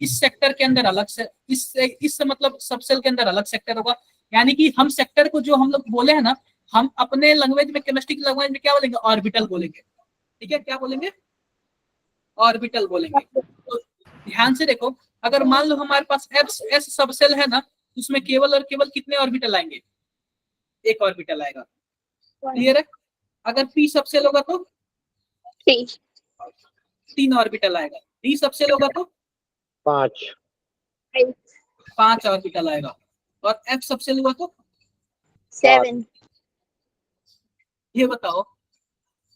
इस सेक्टर के अंदर अलग से, इस मतलब सबसेल के अंदर अलग सेक्टर होगा। यानी कि हम सेक्टर को जो हम लोग बोले हैं ना, हम अपने लैंग्वेज में, केमिस्ट्री की लैंग्वेज में क्या बोलेंगे? ऑर्बिटल बोलेंगे। ठीक है, क्या बोलेंगे? ऑर्बिटल बोलेंगे। तो ध्यान से देखो, अगर मान लो हमारे पास एस सबसेल है ना, उसमें केवल और केवल कितने ऑर्बिटल आएंगे? एक ऑर्बिटल आएगा। क्लियर है? अगर पी सबसेल होगा तो 3 ऑर्बिटल आएगा। डी सबसेल होगा तो 5 ऑर्बिटल आएगा। और एफ सबसेल हुआ तो 7. ये बताओ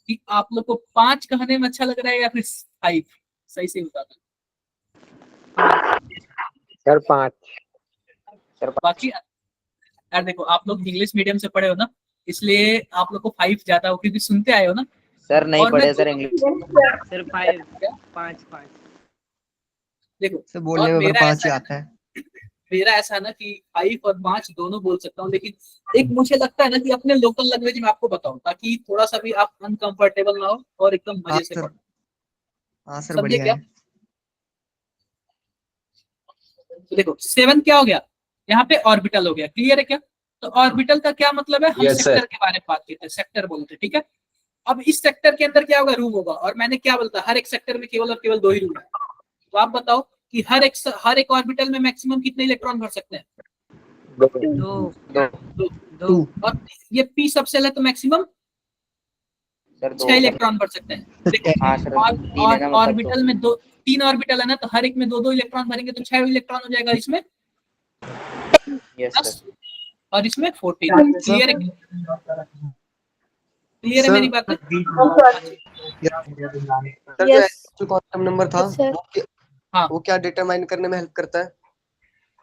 कि आप लोग को 5 कहने में अच्छा लग रहा है या फिर 5? सही से बताना। सर 5। बाकी यार देखो, आप लोग इंग्लिश मीडियम से पढ़े हो ना, इसलिए आप लोग को 5 ज्यादा हो, क्योंकि सुनते आए हो ना। सर नहीं और मैं पढ़े तो- सर इंग्लिश। सर 5 देखो, सर बोलने और में मेरा 5 ही ऐसा आता है। मेरा ऐसा ना कि 5 और 5 दोनों बोल सकता हूँ, लेकिन एक मुझे लगता है ना कि अपने लोकल लैंग्वेज में आपको बताऊं, ताकि थोड़ा सा भी आप अनकंफर्टेबल ना हो और एकदम हाँ मजे से सर, पढ़ो। हाँ सर समझे बढ़िया क्या? है। तो देखो 7 क्या हो गया? यहाँ पे ऑर्बिटल हो गया। क्लियर है क्या? तो ऑर्बिटल का क्या मतलब है? हम सेक्टर के बारे में बात करते हैं, सेक्टर बोलते हैं, ठीक है। अब इस सेक्टर के अंदर क्या होगा? रूम होगा। और मैंने क्या बोलता, हर एक सेक्टर में केवल और केवल 2 ही रूम है। तो आप बताओ कि हर एक ऑर्बिटल में मैक्सिमम कितने इलेक्ट्रॉन भर सकते हैं? 2। 2। और ये पी सबसेल है तो मैक्सिमम सर 2 6 इलेक्ट्रॉन भर सकते हैं। देखो, हाँ सर 3 है ना, मतलब ऑर्बिटल में 3 ऑर्बिटल है ना, तो हर एक में 2 इलेक्ट्रॉन भरेंगे तो 6 इलेक्ट्रॉन हो जाएगा इसमें, यस 10 सर। और इसमें 14। क्लियर है? क्लियर है मेरी बातें? सर जो क्वांटम नंबर था Yes, sir. हाँ, वो क्या डिटरमाइन करने में हेल्प करता है?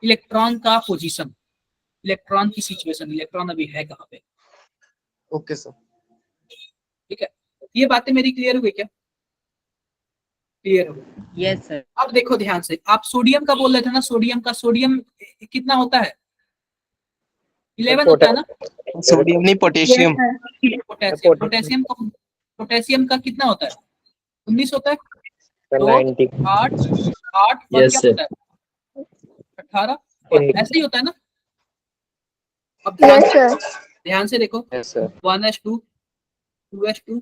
इलेक्ट्रॉन का पोजीशन, इलेक्ट्रॉन की सिचुएशन, इलेक्ट्रॉन अभी है कहाँ पे। Okay sir. ठीक है, ये बातें मेरी क्लियर हो गई क्या? क्लियर हो गई। Yes sir. अब देखो ध्यान से, आप सोडियम का बोल रहे थे ना, सोडियम कितना होता है? 11 होता है ना। सोडियम नहीं, पोटेशियम। पोटेशियम का कितना होता है? 19 होता है। 90 8 8 और क्या होता है? 18 और ऐसे ही होता है ना। अब ध्यान से देखो, yes sir. 1s2 2s2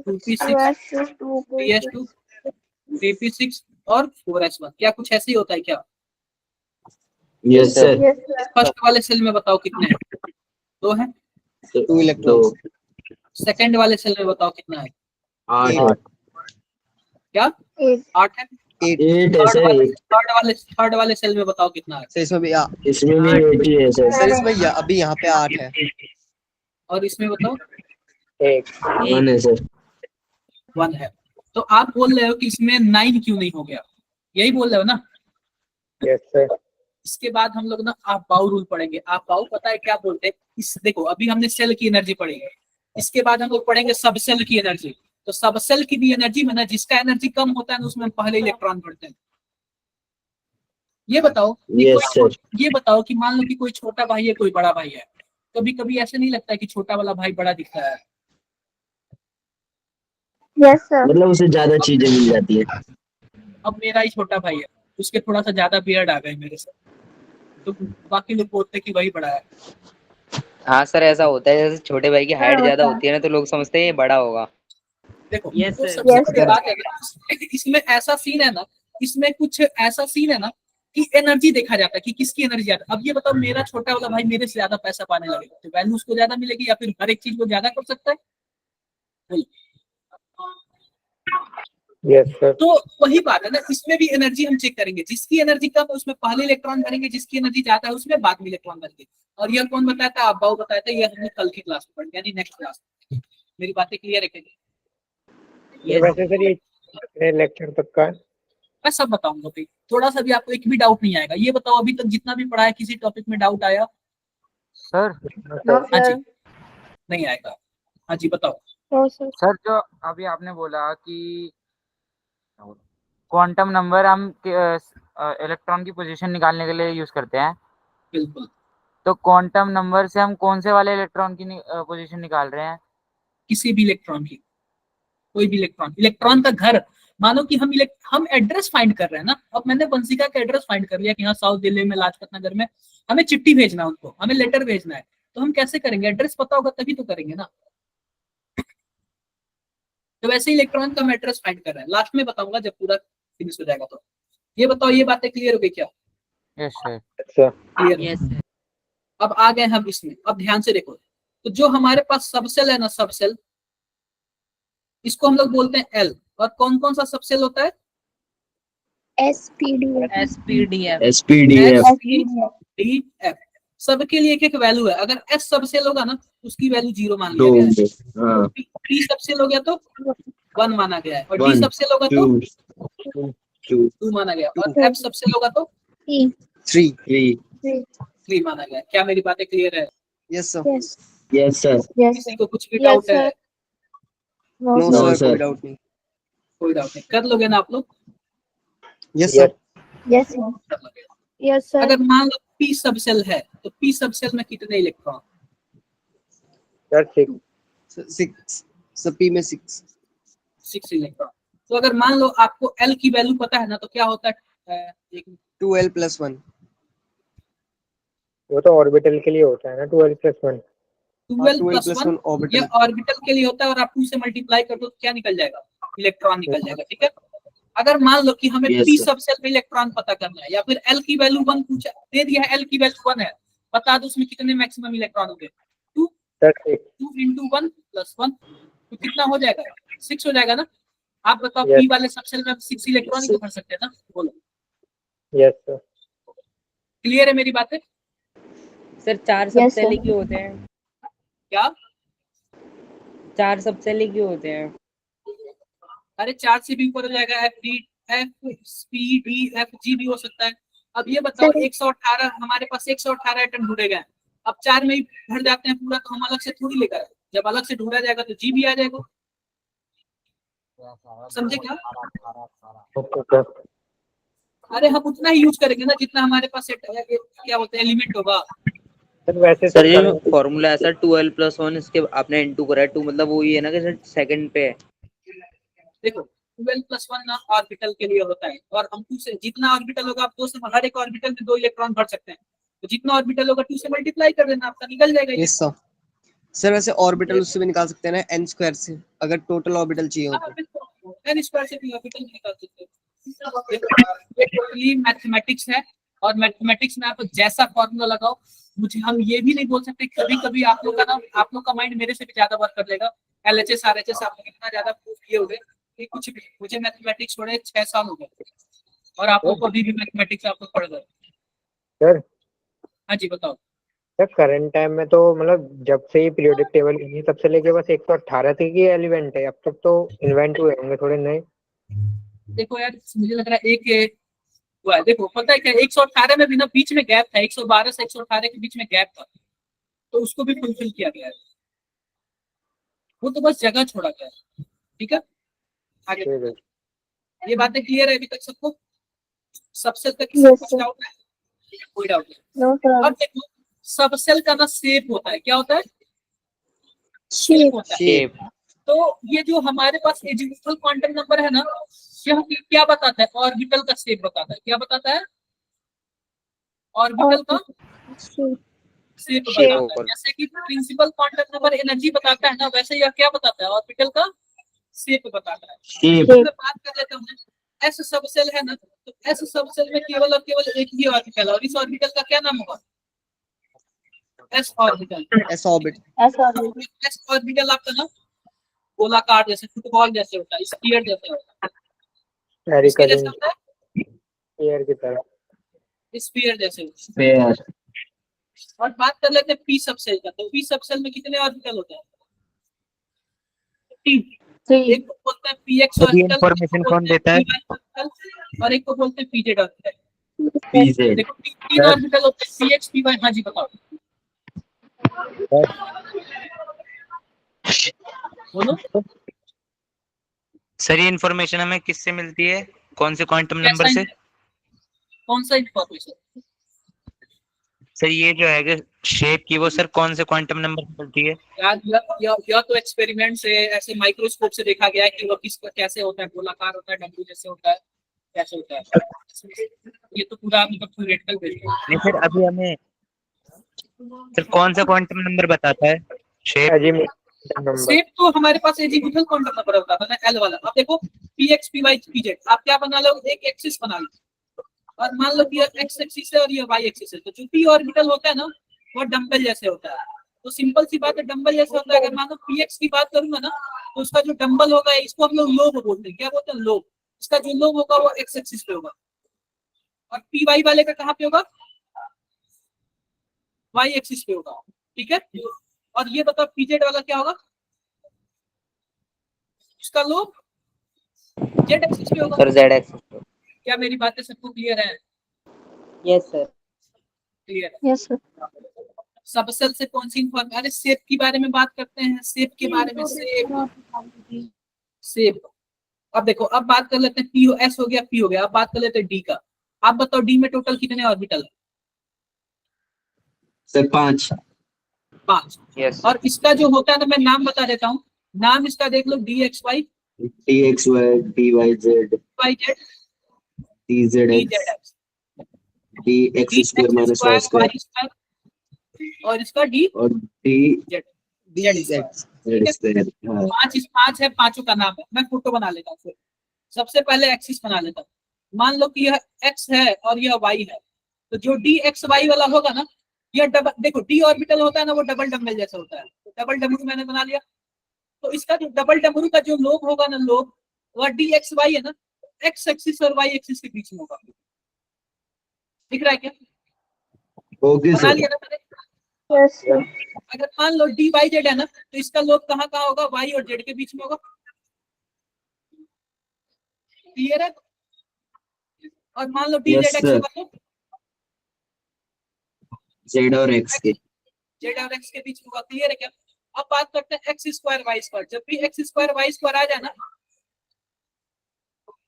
2p6 3s2 3p6 और 4s1, क्या कुछ ऐसे ही होता है क्या? Yes sir. फर्स्ट वाले सेल में बताओ कितने हैं? 2 हैं। 2 इलेक्ट्रॉन। सेकंड वाले सेल में बताओ कितना है? 8 क्या? 8 है। 8 थर्ड वाले सेल में बताओ कितना है? सर इसमें भी इसमें भी 8 ही है सर। सर इसमें अभी यहाँ पे 8 है। और इसमें बताओ? 1 है सर। 1 है। तो आप बोल रहे हो कि इसमें 9 क्यों नहीं हो गया, यही बोल रहे हो ना? Yes sir. इसके बाद हम लोग ना आप बाउ रूल पढ़ेंगे। आप बाउ पता है क्या बोलते हैं? इस देखो, अभी हमने सेल की एनर्जी पढ़ी है, इसके बाद हम लोग पढ़ेंगे सब सेल की एनर्जी। तो सब सेल की भी एनर्जी में ना, जिसका एनर्जी कम होता है ना, उसमें हम पहले इलेक्ट्रॉन भरते हैं। ये बताओ ये बताओ कि मान लो कि कोई छोटा भाई है, कोई बड़ा भाई है, कभी कभी ऐसे नहीं लगता है कि छोटा वाला भाई बड़ा दिखता है? Yes, sir. मतलब उसे ज्यादा चीजें मिल जाती है। अब मेरा ही छोटा भाई है, उसके थोड़ा सा ज्यादा बियर्ड आ गए मेरे से, तो बाकी लोग बोलते हैं कि वही बड़ा है। हाँ सर ऐसा होता है, जैसे छोटे भाई की हाइट ज्यादा होती है ना, तो लोग समझते हैं ये बड़ा होगा। देखो, Yes, तो sir. सबसे Yes, बड़ी sir. बात है ना, इसमें ऐसा सीन है ना, इसमें कुछ ऐसा सीन है ना कि एनर्जी देखा जाता है कि किसकी एनर्जी ज्यादा। अब ये बताओ, मेरा छोटा वाला भाई मेरे से ज्यादा पैसा पाने लगेगा तो वैल्यू उसको ज्यादा मिलेगी, या फिर हर एक चीज को ज्यादा कर सकता है? बोलो। Yes sir. तो वही बात है ना, इसमें भी एनर्जी हम चेक करेंगे, जिसकी एनर्जी कम है उसमें पहले इलेक्ट्रॉन भरेंगे, जिसकी एनर्जी ज्यादा है उसमें बाद में इलेक्ट्रॉन भरेंगे। और यह कौन बताया था? आप बताया था, ये हमने कल की क्लास में पढ़ी, यानी नेक्स्ट क्लास में। मेरी बातें क्लियर है? वैसे सर ये लेक्चर तक का है? मैं सब बताऊंगा भाई, थोड़ा सा भी आपको एक भी डाउट नहीं आएगा। ये बताओ, अभी तक जितना भी पढ़ा है किसी टॉपिक में डाउट आया? सर No, हाँ जी, sir. नहीं आएगा। हाँ जी बताओ। No, sir. सर जो अभी आपने बोला कि क्वांटम नंबर हम इलेक्ट्रॉन की पोजीशन निकालने के लिए यूज करते हैं, बिल्कुल। तो क्वांटम नंबर से हम कौन से वाले इलेक्ट्रॉन की पोजीशन निकाल रहे हैं? किसी भी इलेक्ट्रॉन की, कोई भी इलेक्ट्रॉन का घर। मानो कि हम एड्रेस फाइंड कर रहे हैं ना। अब मैंने वंशिका का एड्रेस फाइंड कर लिया कि हाँ साउथ दिल्ली में लाजपत नगर में हमें चिट्ठी भेजना है, उनको हमें लेटर भेजना है, तो हम कैसे करेंगे? एड्रेस पता होगा तभी तो करेंगे ना। तो वैसे ही इलेक्ट्रॉन का हम एड्रेस फाइंड कर रहे हैं, लास्ट में बताऊंगा जब पूरा फिनिश हो जाएगा। तो ये बताओ, ये बातें क्लियर हो गई क्या? Yes sir. Clear. Yes sir. अब आ गए हम इसमें, अब ध्यान से देखो। तो जो हमारे पास सबसेल है ना, सबसेल, इसको हम लोग बोलते हैं एल। और कौन कौन सा सबसेल होता है? SPDF. SPDF। सबके लिए एक एक वैल्यू है। अगर S सबसेल होगा ना, उसकी वैल्यू 0 मान लिया गया है। P सबसेल हो गया तो 1 माना गया है, और D सबसेल होगा तो 2 माना गया, और F सबसेल होगा तो 3 माना गया। क्या मेरी बातें क्लियर है? Yes sir. Yes. Yes sir. Yes, किसी sir. को कुछ भी Yes, डाउट है? sir. No, no sir. Sir, कोई डाउट नहीं। कोई डाउट नहीं, कर लोगे ना आप लोग? Yes sir. Yes, sir. कर लोगे। Yes, sir. अगर मान लो P सबसेल है, तो P सबसेल में कितने इलेक्ट्रॉन? सर 6। 6 सर, P में 6 इलेक्ट्रॉन। तो अगर मान लो आपको L की वैल्यू पता है ना, तो क्या होता है? 2l+1। वो तो ऑर्बिटल के लिए होता है ना, 12+1। 12+1 ऑर्बिटल। ये ऑर्बिटल के लिए होता है, और आप 2 से मल्टीप्लाई कर दो तो क्या निकल जाएगा? इलेक्ट्रॉन निकल जाएगा। ठीक है। अगर मान लो कि हमें Yes, P sir. सबसेल में इलेक्ट्रॉन पता करना है, या फिर L की वैल्यू 1 पूछा दे दिया है, L की वैल्यू 1 है, बता दो उसमें कितने मैक्सिमम इलेक्ट्रॉन होंगे? 2 सर 6। 2 × 1 + 1 तो कितना हो जाएगा? 6 हो जाएगा ना। आप बताओ Yes. पी वाले सबसेल में 6 इलेक्ट्रॉन ही तो भर सकते हैं ना, बोलो। Yes sir. क्लियर है मेरी बातें? Sir 4 Yes, subshell sir. ही क्यों होते हैं? क्या? 4 सबसेल ही क्यों होते हैं? अरे 4 से भी ऊपर हो जाएगा, F D F P D F G भी हो सकता है। अब ये बताओ 118, हमारे पास 118 एटम ढूंढे गए, अब 4 में ही भर जाते हैं पूरा, तो हम अलग से थोड़ी लेकर आए। जब अलग से ढूंढा जाएगा तो जी भी आ जाएगा। समझे क्या? Okay sir. अरे हम उतना ही यूज करेंगे ना जितना हमारे पास क्या होता है एलिमेंट होगा। सर वैसे सर तो ये current- फॉर्मूला ऐसा 12+1 इसके आपने इनटू करा है 2, मतलब वो ये है ना कि सर सेकंड पे है। देखो 12+1 ना ऑर्बिटल के लिए होता है, और हम 2 से जितना ऑर्बिटल होगा आप 2 से हर एक ऑर्बिटल में 2 इलेक्ट्रॉन भर सकते हैं, तो जितना ऑर्बिटल होगा 2 से मल्टीप्लाई कर देना, आपका निकल जाएगा ये। Yes sir. सर वैसे ऑर्बिटल उससे भी निकाल सकते हैं ना n स्क्वायर से, अगर टोटल ऑर्बिटल चाहिए हो तो। n स्क्वायर से भी ऑर्बिटल निकाल सकते हैं। ये टोटली मैथमेटिक्स है, और मैथमेटिक्स में आप जैसा फॉर्मूला लगाओ, मुझे हम ये भी नहीं बोल सकते, कभी कभी आप लोग का माइंड मेरे से भी ज्यादा वर्क कर लेगा। LHS RHS आप लोग इतना ज्यादा प्रूफ किए हो गए कि कुछ भी, मुझे मैथमेटिक्स छोड़े 6 साल हो गए, और आप लोग को अभी भी मैथमेटिक्स आप लोग पढ़ रहे। सर हाँ जी बताओ। सर करंट टाइम में तो मतलब जब से ही पीरियोडिक टेबल बनी तब से लेके बस 118 तक ही एलिमेंट है, अब तक तो इन्वेंट हुए होंगे थोड़े नए। देखो यार मुझे लग रहा है एक हुआ है। देखो पता है क्या, 118 में भी ना बीच में गैप था, 112 से 118 के बीच में गैप था, तो उसको भी फुलफिल किया गया है, वो तो बस जगह छोड़ा गया है। ठीक है, आगे ठीक है। ये बातें क्लियर है अभी तक सबको? सबसे तक Yes, कुछ sir. डाउट है? कोई डाउट नहीं। No, sir. अब देखो सबसेल का ना शेप होता है, क्या होता है? Shape. होता है। शेप। तो ये जो हमारे पास एजिमुथल क्वांटम नंबर है ना, यह क्या बताता है? ऑर्बिटल का शेप बताता है। क्या बताता है? ऑर्बिटल का Shape. Shape Shape. बताता है। जैसे कि प्रिंसिपल क्वांटम नंबर एनर्जी बताता है ना, वैसे यह क्या बताता है? ऑर्बिटल का शेप बताता है। Shape. मैं बात कर लेता हूँ, एस सबसेल है ना, तो एस सबसेल में केवल और केवल एक ही ऑर्बिटल है, और इस ऑर्बिटल का क्या नाम होगा? S orbital. S orbit. S orbital. S orbital आपका ना गोलाकार जैसे, फुटबॉल जैसे होता है, स्फीयर जैसे होता है। एरी इसके जैसे कजिन होता है, एयर की तरह। स्फीयर जैसे होता है। और बात कर लेते हैं पी सबसेल का, तो पी सबसेल में कितने ऑर्बिटल होते हैं? 3। 3. एक को बोलते हैं पीएक्स तो ये ऑर्बिटल, information कौन देता है? और एक को बोलते हैं पीजेड ऑर्बिटल। पीजेड। देखो 3 ऑर्बिटल होते हैं, पीएक्स पीवाई। हाँ जी बताओ, बोलो। सर ये इन्फॉर्मेशन हमें किससे मिलती है, कौन से क्वांटम नंबर कैसा से? कौन सा इंफॉर्मेशन? सर ये जो है शेप की, वो सर कौन से क्वांटम नंबर से मिलती है? या तो एक्सपेरिमेंट से, ऐसे माइक्रोस्कोप से देखा गया है कि वो किस कैसे होता है, गोलाकार होता है, डब्ल्यू जैसे होता है, कैसे होता है। ये तो पूरा मतलब थ्योरेटिकल बेस्ड है। नहीं सर, अभी हमें सर कौन सा क्वांटम नंबर बताता है शेप? नंबर शेप तो हमारे पास एजीमुथल क्वांटम नंबर होता है ना, एल वाला। अब देखो पीएक्स पीवाई पीजेड, आप क्या बना लो? एक एक्सिस बना लो, और मान लो कि ये एक्स एक्सिस है और ये वाई एक्सिस है, तो जो पी ऑर्बिटल होता है ना, वो डंबल जैसे होता है। तो सिंपल सी बात है, डंबल जैसे होता है। अगर मान लो पीएक्स की बात करूंगा ना, तो उसका जो डंबल होगा, इसको हम लोग लोब बोलते हैं। क्या बोलते हैं? लोब। इसका जो लोब होगा वो एक्स एक्सिस पे होगा, और पी वाई वाले का कहाँ पे होगा? वाई एक्सिस पे होगा। ठीक है, और ये बताओ पीजेड वाला क्या होगा? इसका लोब जेड एक्सिस पे होगा। Sir Z axis. क्या मेरी बातें सबको क्लियर है? Yes sir. Clear. Yes, sir. Subshell से कौन सी इंफॉर्मेशन? अरे शेप के बारे में बात करते हैं, शेप के बारे में। शेप अब देखो, अब बात कर लेते हैं पी एस हो गया, पी हो गया, अब बात कर लेते हैं डी का। आप बताओ डी में टोटल कितने ऑर्बिटल? सर 5। 5। यस। और इसका जो होता है ना, मैं नाम बता देता हूँ, नाम इसका देख लो, d x y, d x y, d y z, y z, d z d x, z x, d x square minus y square, y square, और इसका डी और d z d z. Z square. हाँ 5 है, पांचों का नाम है। मैं फोटो बना लेता हूँ फिर। सबसे पहले एक्सिस बना लेता हूँ। मान लो कि यह एक्स है और यह वाई है, तो जो डी एक्स वाई वाला होगा ना, यह डबल, देखो डी ऑर्बिटल होता है ना, वो डबल डंबल जैसा होता है। तो डबल डब्ल्यू मैंने बना लिया। तो इसका जो डबल डमरू का जो लोब होगा ना, लोब वह dxy है ना, x एक्सिस और y एक्सिस के बीच में होगा। दिख रहा है क्या? ओके बना सर। लिया ना मैंने? Yes, sir. अगर मान लो dy/z है ना, तो इसका लोब कहाँ कहाँ होगा? y और z के बीच में होगा। क्लियर है? और मान लो Yes, dz x sir. होगा तो जेड और एक्स के। z और x के बीच में होगा। क्लियर है क्या? अब बात करते हैं x स्क्वायर y स्क्वायर। जब भी x स्क्वायर y स्क्वायर आ जाए ना,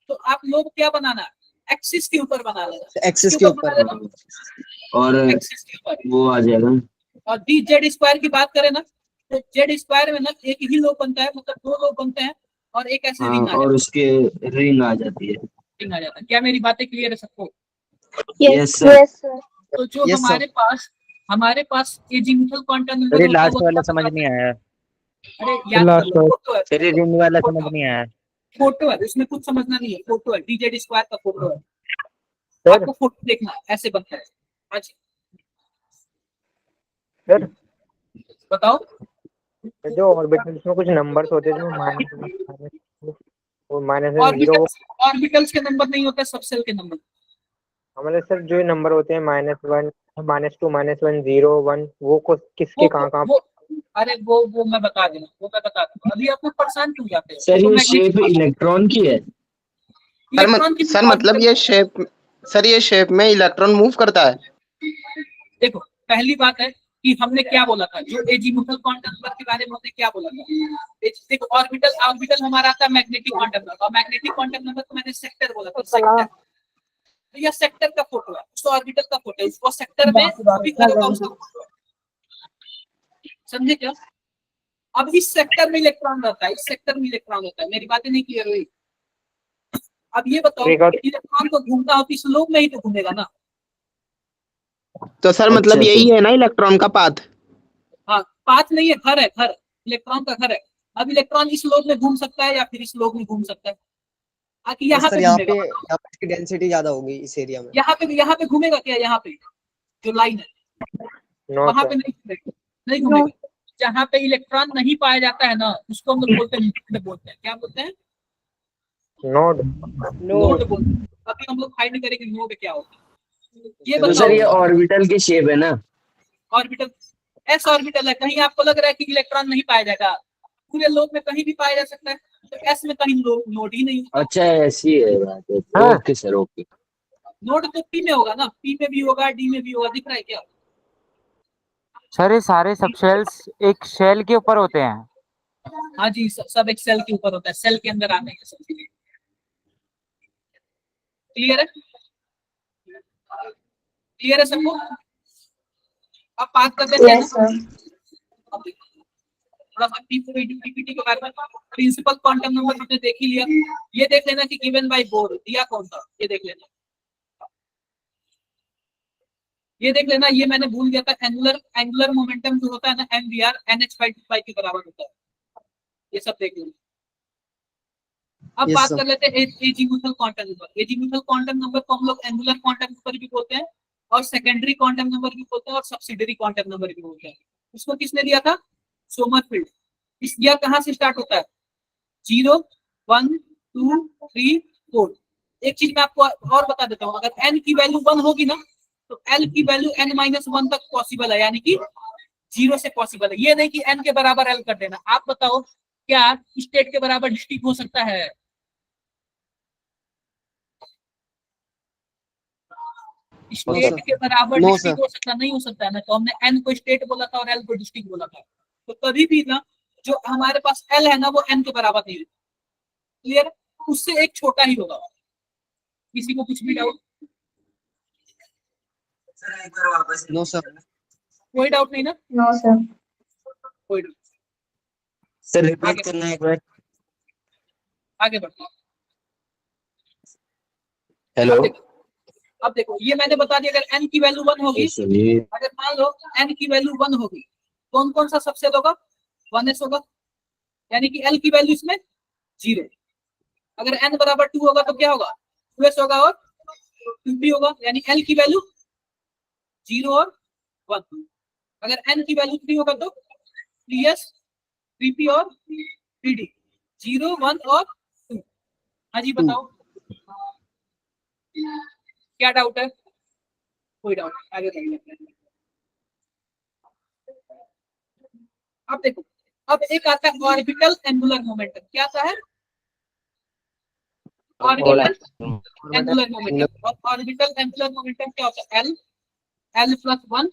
तो आप लोग क्या बनाना है? एक्सिस के ऊपर बना लेना। एक्सिस के ऊपर और एक्सिस के ऊपर। वो आ जाएगा। और डी जेड स्क्वायर की बात करें ना, तो जेड स्क्वायर में ना एक ही लोब बनता है, मतलब दो लोब बनते हैं और एक ऐसे रिंग आ जाता और उसके रिंग आ जाती है। है, रिंग आ जाता है। क्या मेरी बातें क्लियर है सबको? Yes, sir. Yes, sir. तो जो Yes, sir. हमारे पास एजीमुथल क्वांटम नंबर अरे होता है लास्ट वो वाला क्या समझ बताता नहीं आया। है? अरे याद कर लो, फोटो है, तेरे रिंग वाला समझ नहीं आया। फोटो है, इसमें कुछ समझना नहीं है। फोटो है, डी जेड स्क्वायर का फोटो है, सर आपको फोटो देखना है, ऐसे बनता है। अच्छा सर बताओ। जो ऑर्बिटल्स में कुछ नंबर्स होते हैं जो माइनस जीरो, ऑर्बिटल्स के नंबर नहीं होते, सब सेल के नंबर। हमारे सर जो नंबर होते हैं -1 -2 -1 0 1 वो किसके कहाँ कहाँ? अरे वो मैं बता दूंगा, वो मैं बता दूंगा। अभी आप लोग परेशान क्यों जाते हो? सर देखो, ये मैग्नेटिक शेप इलेक्ट्रॉन की है। इलेक्ट्रॉन की सर मतलब ये शेप में इलेक्ट्रॉन मूव करता है। देखो, पहली बात है कि हमने क्या बोला था, जो एजीमुथल क्वांटम नंबर के बारे में हमने क्या बोला था। देखो, ऑर्बिटल हमारा आता है मैग्नेटिक क्वांटम नंबर, और मैग्नेटिक क्वांटम नंबर को मैंने सेक्टर बोला था, सेक्टर। तो यह सेक्टर का फोटो है, उसको ऑर्बिटल का फोटो है, उसको सेक्टर में भी होगा उसका फोटो है। समझे क्या? अब इस सेक्टर में इलेक्ट्रॉन रहता है, इस सेक्टर में इलेक्ट्रॉन रहता है। मेरी बातें नहीं क्लियर हुई? अब ये बताओ, इलेक्ट्रॉन को घूमता हो तो इस लोब में ही तो घूमेगा ना। तो सर मतलब यही है ना इलेक्ट्रॉन का पाथ? हाँ, पाथ नहीं है, घर है, घर। इलेक्ट्रॉन का घर है। अब इलेक्ट्रॉन इस लोब में घूम सकता है या फिर इस लोब में घूम सकता है। आखिर यहाँ पे यहाँ घूमेगा, पे इसकी डेंसिटी ज्यादा होगी इस एरिया में। यहाँ पे घूमेगा क्या? यहाँ पे जो लाइन है वहां पे नहीं घूमेगा, नहीं घूमेगा। जहाँ पे इलेक्ट्रॉन नहीं पाया जाता है ना, उसको हम लोग बोलते हैं नोड, बोलते हैं। क्या बोलते हैं? नोड। नोड बोलते हैं। अभी हम लोग फाइंड करेंगे नोड क्या होता है। ये तो बताओ, सर ये ऑर्बिटल की शेप है ना? ऑर्बिटल एस ऑर्बिटल है। कहीं आपको लग रहा है कि इलेक्ट्रॉन नहीं पाया जाएगा? पूरे लोब में कहीं भी पाया जा सकता है, तो एस में कहीं नोड ही नहीं होगा। अच्छा ऐसी है बात है। Okay sir, okay. नोड तो पी में होगा ना, पी में भी होगा, डी में भी होगा। दिख रहा है क्या? सर ये सारे सबशेल्स एक शेल के ऊपर होते हैं। हाँ जी, सब एक सेल के ऊपर होता है, सेल के अंदर आने के सब चीजें। क्लियर है? क्लियर है सबको? अब बात करते हैं थोड़ा सा पीपीटी के बारे में। प्रिंसिपल क्वांटम नंबर हमने देख ही लिया। ये देख लेना कि गिवन बाय बोर दिया कौन था, ये देख लेना। ये देख लेना, ये मैंने भूल गया था। एंगुलर मोमेंटम जो होता है ना, mvr nh/2 के बराबर होता है। ये सब देख लेना। अब बात कर लेते हैं azimuthal quantum number. Azimuthal quantum number को हम लोग एंगुलर क्वांटम नंबर भी बोलते हैं, और सेकेंडरी क्वांटम नंबर भी बोलते हैं, और सब्सिडरी क्वांटम नंबर भी बोलते हैं। उसको किसने दिया था? सोमरफील्ड। इस यह कहाँ से स्टार्ट होता है? 0 1 2 3 4। एक चीज मैं आपको और बता देता हूँ, अगर n की वैल्यू 1 होगी ना, तो l की वैल्यू n-1 तक पॉसिबल है, यानी कि 0 से पॉसिबल है। ये नहीं कि n के बराबर l कर देना। आप बताओ, क्या स्टेट के बराबर डिस्ट्रिक्ट हो सकता है? स्टेट के बराबर डिस्ट्रिक्ट हो सकता नहीं हो सकता है ना। तो हमने n को स्टेट बोला था और l को डिस्ट्रिक्ट बोला था। तो कभी भी ना जो हमारे पास l है ना, वो n के बराबर नहीं है। क्लियर? उससे एक छोटा ही होगा। किसी को कुछ भी डाउट? No sir. कोई डाउट नहीं ना? No, sir. कोई डाउट। सर रिपीट करना एक बार। आगे बढ़ते हैं। हेलो। अब देखो, ये मैंने बता दिया, अगर n की वैल्यू 1 होगी, अगर मान लो n की वैल्यू 1 होगी, कौन कौन सा सबसेल होगा? 1s होगा, यानी कि l की वैल्यू इसमें 0। अगर n बराबर 2 होगा तो क्या होगा? 2s होगा और 2p होगा, यानी l की वैल्यू 0 और 1। अगर n की वैल्यू 3 होगा तो 3s 3p और 3D 0 1 और 2। हाँ जी बताओ क्या डाउट है? कोई डाउट नहीं, आगे बढ़िए। अब देखो, अब एक आता है ऑर्बिटल एंगुलर मोमेंटम। क्या आता है? Orbital angular momentum. और ऑर्बिटल एंगुलर मोमेंटम क्या होता है? l प्लस 1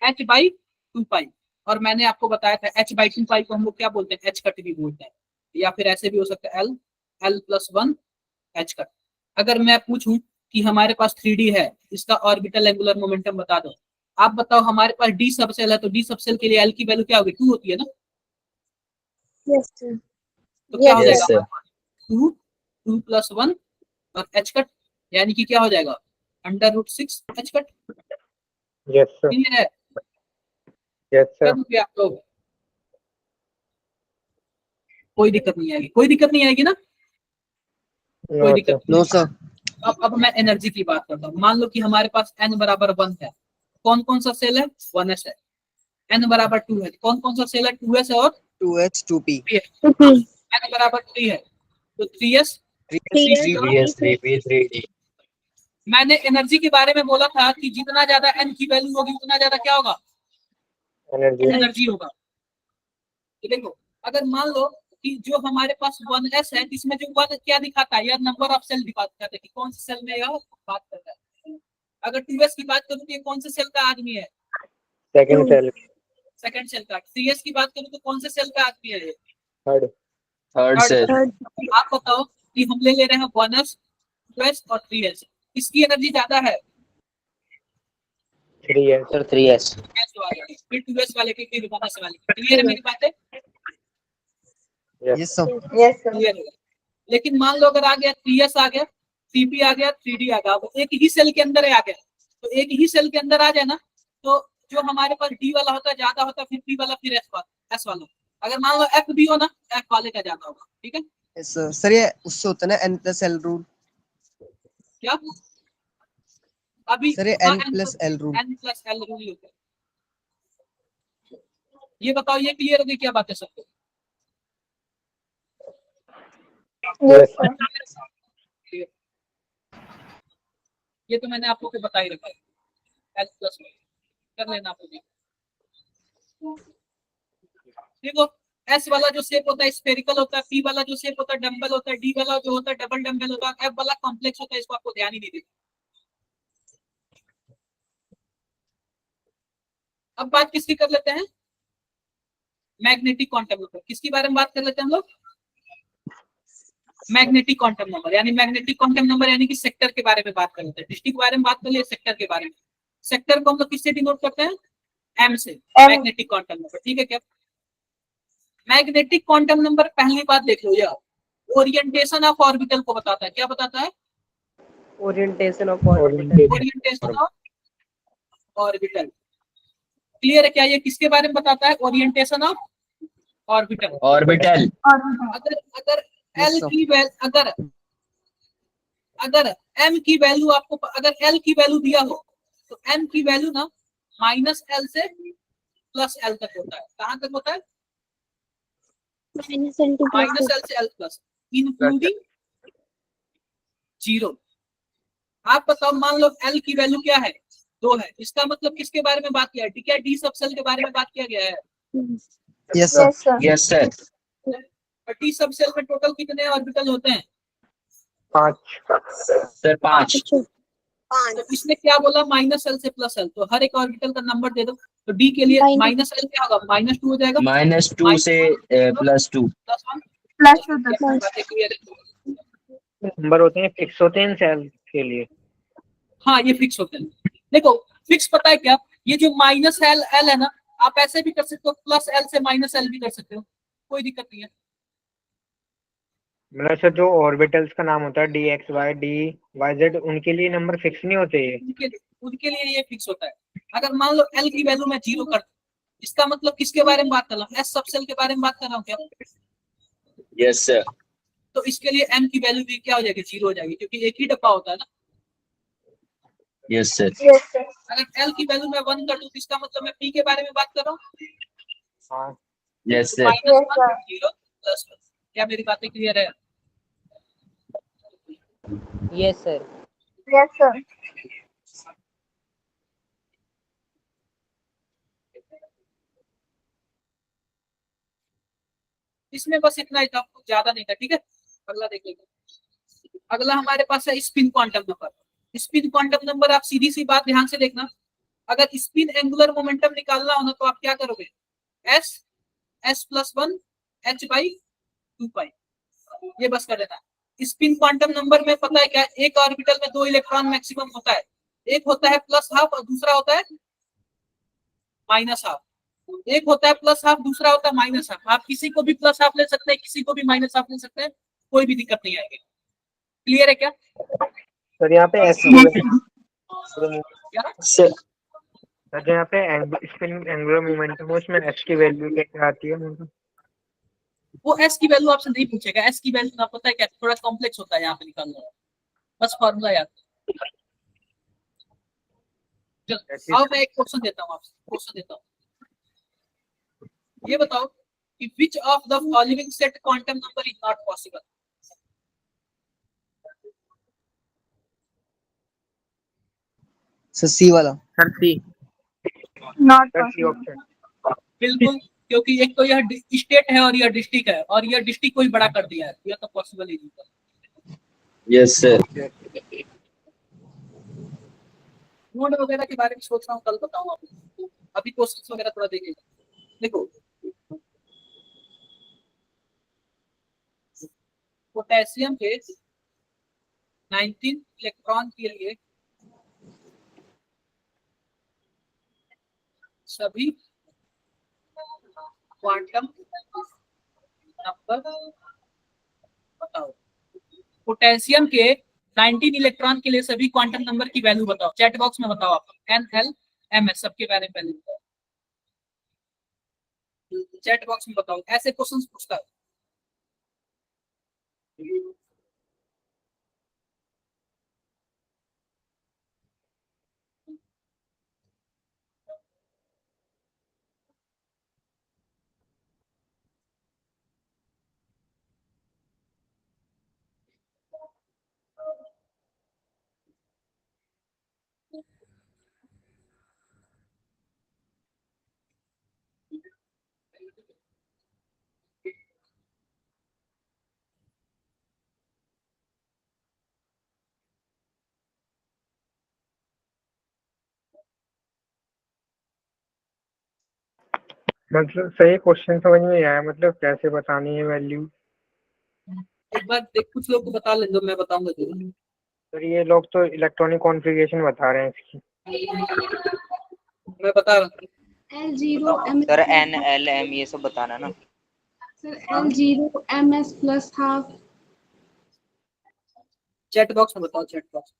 h बाई 2 पाई। और मैंने आपको बताया था h बाई 2 पाई को हम लोग क्या बोलते हैं? h कट भी बोलते हैं, या फिर ऐसे भी हो सकता है l प्लस 1 h कट। अगर मैं पूछूं कि हमारे पास 3D है, इसका ऑर्बिटल एंगुलर मोमेंटम बता दो, आप बताओ। हमारे पास d सबसेल है, तो d सबसेल के लिए l की वैल्यू क्या होगी? 2 होती है ना। Yes sir. तो क्या हो Yes, जाएगा? 2 प्लस 1 और h कट, यानी कि क्या हो जाएगा? √6 h cut. Yes sir. Clear है? Yes sir. करोगे आप लोग? कोई दिक्कत नहीं आएगी, कोई दिक्कत नहीं आएगी ना? कोई दिक्कत नो नहीं। सर। अब मैं एनर्जी की बात करता हूँ। मान लो कि हमारे पास n बराबर 1 है, कौन कौन सा सेल है? 1s है। n बराबर 2 है, कौन कौन सा सेल है? 2s है और 2h 2p p है। n बराबर 3 है तो 3s 3p 3p। मैंने एनर्जी के बारे में बोला था कि जितना ज्यादा n की वैल्यू होगी उतना ज्यादा क्या होगा? एनर्जी होगा। तो देखो, अगर मान लो कि जो हमारे पास 1s है, इसमें जो 1 क्या दिखाता है? यार नंबर ऑफ सेल दिखाता है कि कौन से सेल में यह बात कर रहा है। अगर 2s की बात करूं तो ये कौन से सेल का आदमी है? Second cell. सेकंड सेल का। 3s की बात करूं तो कौन से सेल का आदमी है ये? थर्ड। Third cell. आप बताओ कि हम ले रहे हैं 1s 2s और 3s, इसकी एनर्जी ज्यादा है? 3s। Sir 3s। फिर 2s वाले की, फिर 1s वाले की। क्लियर है मेरी बातें? Yes sir. क्लियर है। लेकिन मान लो अगर आ गया 3s आ गया, 3p आ गया, 3d आ गया, एक ही सेल के अंदर आ गया, तो एक ही सेल के अंदर आ जाए ना, तो जो हमारे पास d वाला होता है ज्यादा होता है, फिर p वाला, फिर s वाला। अगर मान लो f भी हो ना, f वाले का ज्यादा होगा। ठीक है? Yes sir. सर ये उससे होता है ना n प्लस l रूल। क्या अभी? सर ये हाँ, n plus l rule. n plus l rule ही होता है। ये बताओ, ये क्लियर हो गई क्या बात है सबको? Yes, sir. ये तो मैंने आप लोग को बता ही रखा है। l प्लस कर लेना आप लोग। देखो, s वाला जो शेप होता है स्फेरिकल होता है, p वाला जो शेप होता है डंबल होता है, d वाला जो होता है डबल डंबल होता है, f वाला कॉम्प्लेक्स होता है। इसको आपको ध्यान ही नहीं देना। अब बात किसकी कर लेते हैं? Magnetic quantum number. किसके बारे में बात कर लेते हैं हम लोग? Magnetic quantum number. यानी मैग्नेटिक क्वांटम नंबर यानी कि सेक्टर के बारे में बात कर लेते हैं। डिस्ट्रिक्ट के बारे में बात कर लिए, सेक्टर के बारे में। सेक्टर को हम लोग किससे डिनोट करते हैं? m से। Magnetic quantum number. ठीक है क्या? मैग्नेटिक क्वांटम नंबर पहली बात देख लो यार, ओरिएंटेशन ऑफ ऑर्बिटल को बताता है। क्या बताता है? Orientation of orbital. Orientation of orbital. Clear है क्या? ये किसके बारे में बताता है? Orientation of orbital. ऑर्बिटल। अगर अगर l की वैल्यू, अगर m की वैल्यू आपको, अगर l की वैल्यू दिया हो तो m की वैल्यू ना -l से +l तक होता है। कहां तक होता है? -l to -l से l+, इंक्लूडिंग 0। आप बताओ, मान लो l की वैल्यू क्या है? 2 है। इसका मतलब किसके बारे में बात किया है? क्या d सब सेल के बारे में बात किया गया है? Yes sir. Yes sir. और d सब सेल में टोटल कितने ऑर्बिटल होते हैं? 5 सर 5। तो इसने क्या बोला? -l से +l। तो हर एक ऑर्बिटल का नंबर दे दो। तो d के लिए -l क्या होगा? -2 हो जाएगा। -2 से +2। नंबर होते हैं, फिक्स होते हैं सेल के लिए। हाँ, ये फिक्स होते हैं। देखो, फिक्स पता है क्या? ये जो -l है ना, आप ऐसे भी कर सकते हो, +l से -l भी कर सकते हो, कोई दिक्कत नहीं है। मतलब सर जो ऑर्बिटल्स का नाम होता है dx y d y z, उनके लिए नंबर फिक्स नहीं होते ये? उनके लिए ये फिक्स होता है। अगर मान लो l की वैल्यू मैं 0 कर, इसका मतलब किसके बारे में बात कर रहा हूँ? s सब सेल के बारे में बात कर रहा हूँ क्या? Yes sir. तो इसके लिए m की वैल्यू भी क्या हो जाएगी? 0 हो जाएगी, क्योंकि एक ही डब्बा होता है ना। Yes sir. अगर l की वैल्यू मैं 1 कर दूं तो इसका मतलब मैं p के बारे में बात कर रहा हूँ। हाँ। Yes sir. -1 0 plus one. क्या मेरी बातें क्लियर है? Yes sir. Yes, sir. इसमें बस इतना ही था, कुछ ज्यादा नहीं था। ठीक है, अगला देख लेते। अगला हमारे पास है spin quantum number. Spin quantum number आप सीधी सी बात ध्यान से देखना, अगर स्पिन एंगुलर मोमेंटम निकालना हो ना तो आप क्या करोगे, s s plus one h by two pi, ये बस कर देना। स्पिन क्वांटम नंबर में पता है क्या, एक ऑर्बिटल में 2 इलेक्ट्रॉन मैक्सिमम होता है, एक होता है प्लस हाफ और दूसरा होता है माइनस हाफ। एक होता है प्लस हाफ, दूसरा होता है माइनस हाफ। आप किसी को भी प्लस हाफ ले सकते हैं, किसी को भी माइनस हाफ ले सकते हैं, कोई भी दिक्कत नहीं आएगी। क्लियर है क्या? सर यहाँ पे एस क्या सर यहाँ पे स्पिन एंगुलर मोमेंटम है, उसमें एस की वैल्यू क्या आती है? वो एस की वैल्यू आपसे नहीं पूछेगा, एस की वैल्यू ना पता है क्या, थोड़ा कॉम्प्लेक्स होता है यहाँ पे निकालना, बस फॉर्मूला याद। चलो अब मैं एक क्वेश्चन देता हूँ आपसे, क्वेश्चन देता हूँ। ये बताओ कि which of the following set quantum number is not possible? Sir C वाला। Sir C. Not sir C possible. Option. बिल्कुल, क्योंकि एक तो यह स्टेट है और यह डिस्ट्रिक्ट है, और यह डिस्ट्रिक्ट को ही बड़ा कर दिया है, यह तो पॉसिबल ही नहीं था। Yes sir. नोड वगैरह के बारे में सोच रहा हूँ, कल बताऊँ आपको, अभी क्वेश्चंस वगैरह थोड़ा देखिएगा। देखो, पोटेशियम के 19 इलेक्ट्रॉन के लिए सभी क्वांटम नंबर बताओ। पोटेशियम के 19 इलेक्ट्रॉन के लिए सभी क्वांटम नंबर की वैल्यू बताओ, चैट बॉक्स में बताओ आप, एन एल एम एस सबके बारे में वैल्यू बताओ, चैट बॉक्स में बताओ। ऐसे क्वेश्चंस पूछता है। मतलब सही क्वेश्चन समझ में नहीं आया, मतलब कैसे बतानी है वैल्यू? एक बार देख, कुछ लोग को बता ले दो, मैं बताऊंगा जरूर। सर ये लोग तो इलेक्ट्रॉनिक कॉन्फ़िगरेशन बता रहे हैं इसकी। मैं बता रहा हूँ। L0 sir N L M ये सब बताना ना। Sir, L0 MS plus half. Chat box में बताओ, चैट बॉक्स।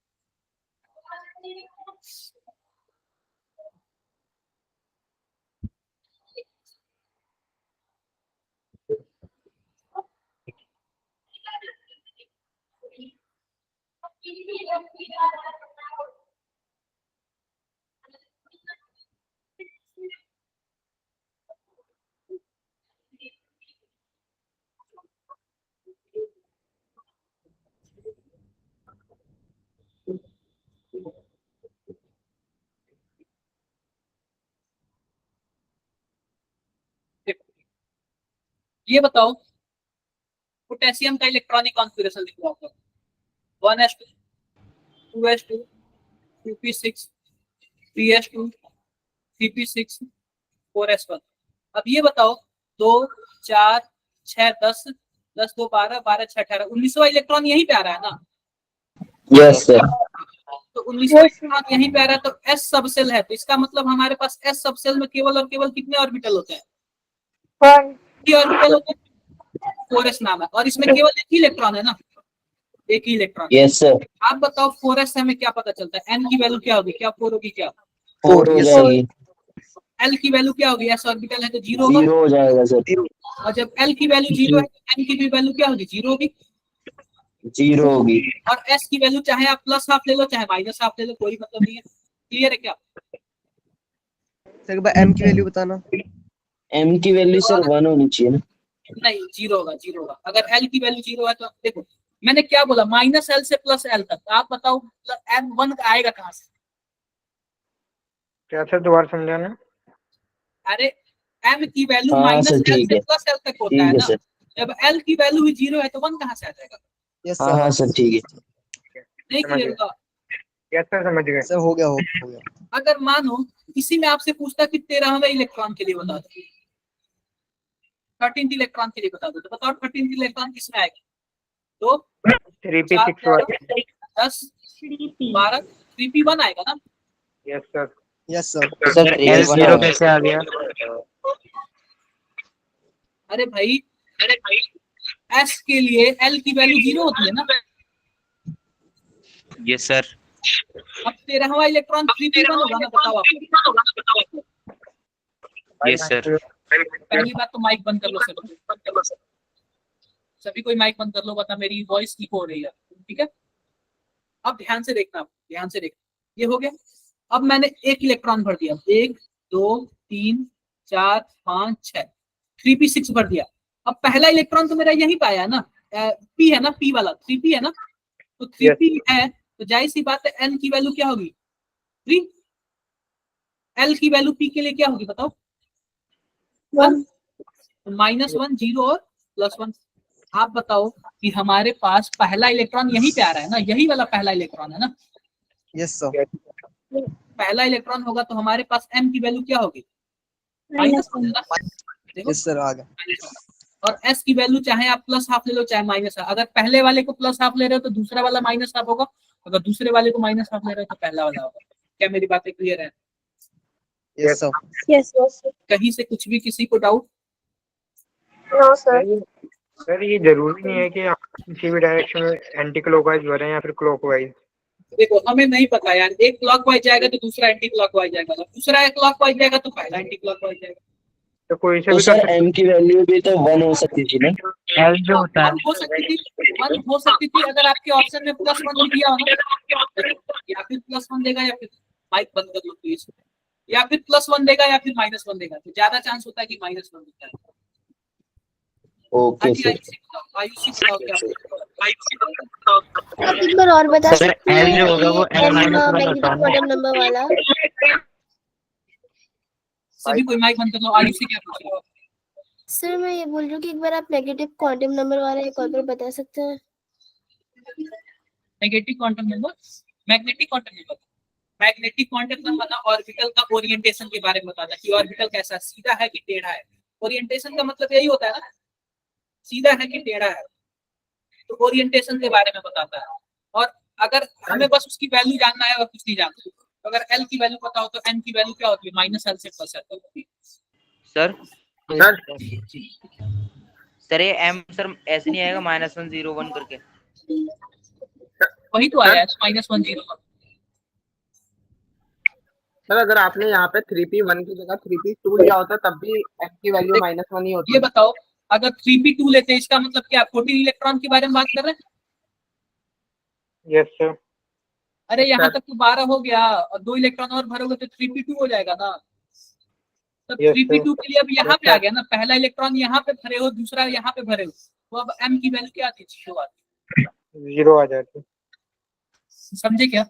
ये बताओ, पोटेशियम का इलेक्ट्रॉनिक कॉन्फ़िगरेशन लिखो आपको, 1s2 2s2 2p6 3s2 3p6 4s1। अब ये बताओ, 2 4 6 10 10 2 12 12 6 18 19वां इलेक्ट्रॉन यहीं पे आ रहा है ना? Yes sir. तो 19वां इलेक्ट्रॉन यहीं पे आ रहा है, तो s सबसेल है, तो इसका मतलब हमारे पास s सबसेल में केवल और केवल कितने ऑर्बिटल होते हैं? 1. ऑर्बिटल होते हैं, 4s नाम है, और इसमें केवल एक ही इलेक्ट्रॉन है ना, एक ही इलेक्ट्रॉन। Yes sir. आप बताओ 4s हमें क्या पता चलता है, n की वैल्यू क्या होगी, क्या 4 होगी, क्या 4 हो जाएगी। l की वैल्यू क्या होगी, s ऑर्बिटल है तो 0 होगा, 0 हो जाएगा सर। और जब l की वैल्यू 0 है तो n की भी वैल्यू क्या होगी, 0 होगी। 0 होगी। और s की वैल्यू चाहे आप प्लस हाफ ले लो चाहे माइनस हाफ ले लो, कोई मतलब नहीं है। क्लियर है क्या? सर एक बार एम की वैल्यू बताना। m की वैल्यू सर 1 होनी चाहिए ना। नहीं, जीरो होगा, जीरो होगा। अगर एल की वैल्यू जीरो है तो देखो मैंने क्या बोला, माइनस एल से प्लस एल तक। आप बताओ एम वन आएगा कहाँ से? क्या सर दोबारा समझाना? अरे एम की वैल्यू हाँ माइनस सर एल ठीक से है, प्लस एल तक होता ठीक है है ना। सर। जब एल की वैल्यू ही जीरो है तो वन कहाँ से आ जाएगा? यस हाँ हाँ सर। सर ठीक है। नहीं समझ क्लियर गए। होगा? यस सर समझ गए। सर हो गया, हो गया। अगर मानो इसी में आपसे पूछता कि 13वें इलेक्ट्रॉन के लिए बता दो, 13th इलेक्ट्रॉन के लिए बता दो, तो बताओ 13th इलेक्ट्रॉन किसमें आएगा? तो 3p6 वाला। 10 12 3p1 आएगा ना। Yes sir. Yes sir. तो sir sir L 3p1 zero आएगा। कैसे आ गया? अरे भाई एस के लिए एल की वैल्यू जीरो होती है ना। Yes sir. अब 13वां इलेक्ट्रॉन 3p1 होगा ना, बताओ आप। Yes sir. पहली बात तो माइक बंद कर लो सभी कोई माइक बंद कर लो, वरना मेरी वॉइस इको हो रही है। ठीक है, अब ध्यान से देखना, ध्यान से देखना। ये हो गया। अब मैंने एक इलेक्ट्रॉन भर दिया, 1 2 3 4 5 6, 3p6 भर दिया। अब पहला इलेक्ट्रॉन तो मेरा यही पाया है ना, पी है ना, पी वाला 3p है ना। तो 3p है तो जाहिर सी बात है n की वैल्यू क्या होगी? 3। l की वैल्यू p के लिए क्या होगी बताओ? 1। -1 0 और +1। आप बताओ कि हमारे पास पहला इलेक्ट्रॉन यहीं पे आ रहा है ना, यही वाला पहला इलेक्ट्रॉन है ना। Yes sir. पहला इलेक्ट्रॉन होगा तो हमारे पास m की वैल्यू क्या होगी? -1। देखो यस सर आ गया। और s की वैल्यू चाहे आप प्लस हाफ ले लो चाहे माइनस हाफ। अगर पहले वाले को प्लस हाफ ले रहे हो तो दूसरा वाला माइनस हाफ होगा, अगर दूसरे वाले को माइनस हाफ ले रहे हो तो पहला वाला होगा। क्या मेरी बातें क्लियर है? Yes sir. यस यस कहीं से कुछ भी किसी को डाउट? No sir. सर ये जरूरी नहीं है कि आप किसी भी डायरेक्शन में एंटी क्लॉकवाइज भरें या फिर क्लॉकवाइज। देखो हमें नहीं पता यार, एक क्लॉकवाइज जाएगा तो दूसरा एंटी क्लॉकवाइज जाएगा, दूसरा क्लॉकवाइज जाएगा तो पहला एंटी क्लॉकवाइज जाएगा। तो कोई से तो भी कर सर m की वैल्यू भी तो 1 हो सकती थी ना। एल जो होता है वन हो सकती थी, वन हो सकती थी अगर आपके ऑप्शन में +1 भी दिया हो ना। या फिर +1 देगा या फिर माइक बंद कर लो प्लीज, या फिर +1 देगा या फिर -1 देगा, तो ज्यादा चांस होता है कि -1 देता है। Okay Ayushi sir. आयुषी बताओ क्या आप एक बार और बता सर सकते एल हैं जो होगा वो कि l m minus one magnetic होता है ना। क्वांटम नंबर वाला। सभी कोई माइक बंद कर लो। आयुषी क्या पूछ रहे हो? सर मैं ये बोल रही हूँ कि एक बार आप नेगेटिव क्वांटम नंबर वाला एक और बार बता सकते हैं? Negative quantum number, magnetic quantum number. Magnetic quantum number ना ऑर्बिटल का ओरिएंटेशन के बारे में बताता है कि ऑर्बिटल कैसा, सीधा है कि टेढ़ा है। ओरिएंटेशन का मतलब यही होता है ना, सीधा है कि टेढ़ा है, तो ओरिएंटेशन के बारे में बताता है। और अगर हमें बस उसकी वैल्यू जानना है और कुछ नहीं जानना, तो अगर एल की वैल्यू पता हो तो एन की वैल्यू क्या होती है? -l से +l होती है। सर सर सर ये एम सर ऐसे नहीं आएगा -1 0 1 करके? वही तो आया है -1 0 1। सर अगर आपने यहाँ पे 3p1 की जगह 3p2 लिया होता तब भी m की वैल्यू -1 ही होती ये है। बताओ अगर 3p2 लेते हैं इसका मतलब क्या 14 इलेक्ट्रॉन के बारे में बात कर रहे हैं? Yes sir. अरे यहाँ तक तो 12 हो गया और 2 इलेक्ट्रॉन और भरोगे तो 3p2 हो जाएगा ना। तब Yes, 3p2 के लिए अब यहाँ Yes, पे आ sir. गया ना, पहला इलेक्ट्रॉन यहाँ पे भरे हो, दूसरा यहाँ पे भरे हो, तो अब m की वैल्यू क्या आती है? 0 आती है। 0 आ जाती है। समझे क्या?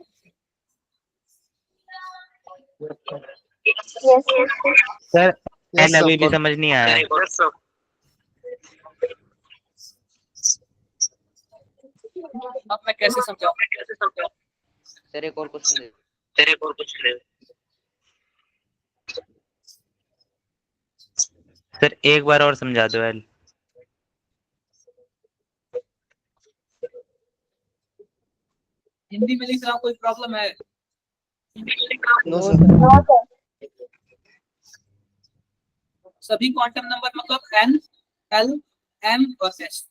सर यस एल अभी भी सर। समझ नहीं आया। अब मैं कैसे समझाऊं? सर एक और क्वेश्चन दे। सर एक बार और समझा दो एल। हिंदी में लिख रहा हूँ, कोई प्रॉब्लम है? No sir. सभी क्वांटम नंबर मतलब n l m और s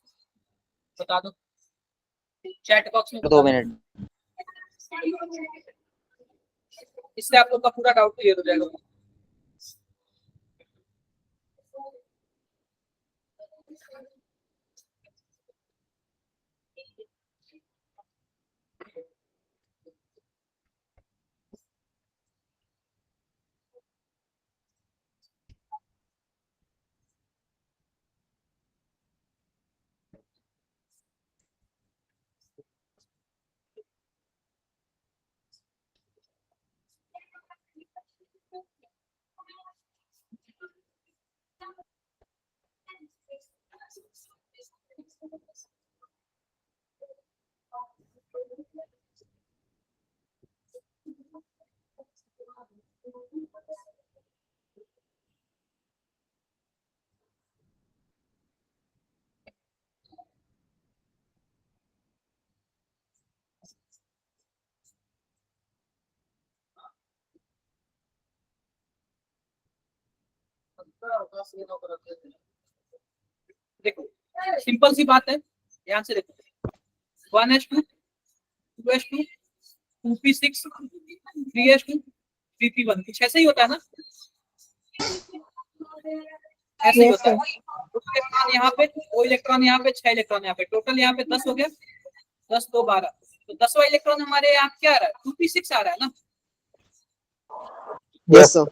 बता दो चैट बॉक्स में, 2 मिनट। इससे आप लोग का पूरा डाउट क्लियर हो जाएगा। देखो सिंपल सी बात है, ध्यान से देखो, 1s2 2s2 2p6 3s2 3p1 कुछ ऐसे ही होता है ना, ऐसे ही होता है। इलेक्ट्रॉन यहाँ पे, वो इलेक्ट्रॉन यहाँ पे, 6 इलेक्ट्रॉन यहाँ पे, टोटल यहाँ पे 10 हो गया, 10 2 12, तो 10वां इलेक्ट्रॉन हमारे यहाँ क्या आ रहा है, 2p6 आ रहा है ना। Yes sir.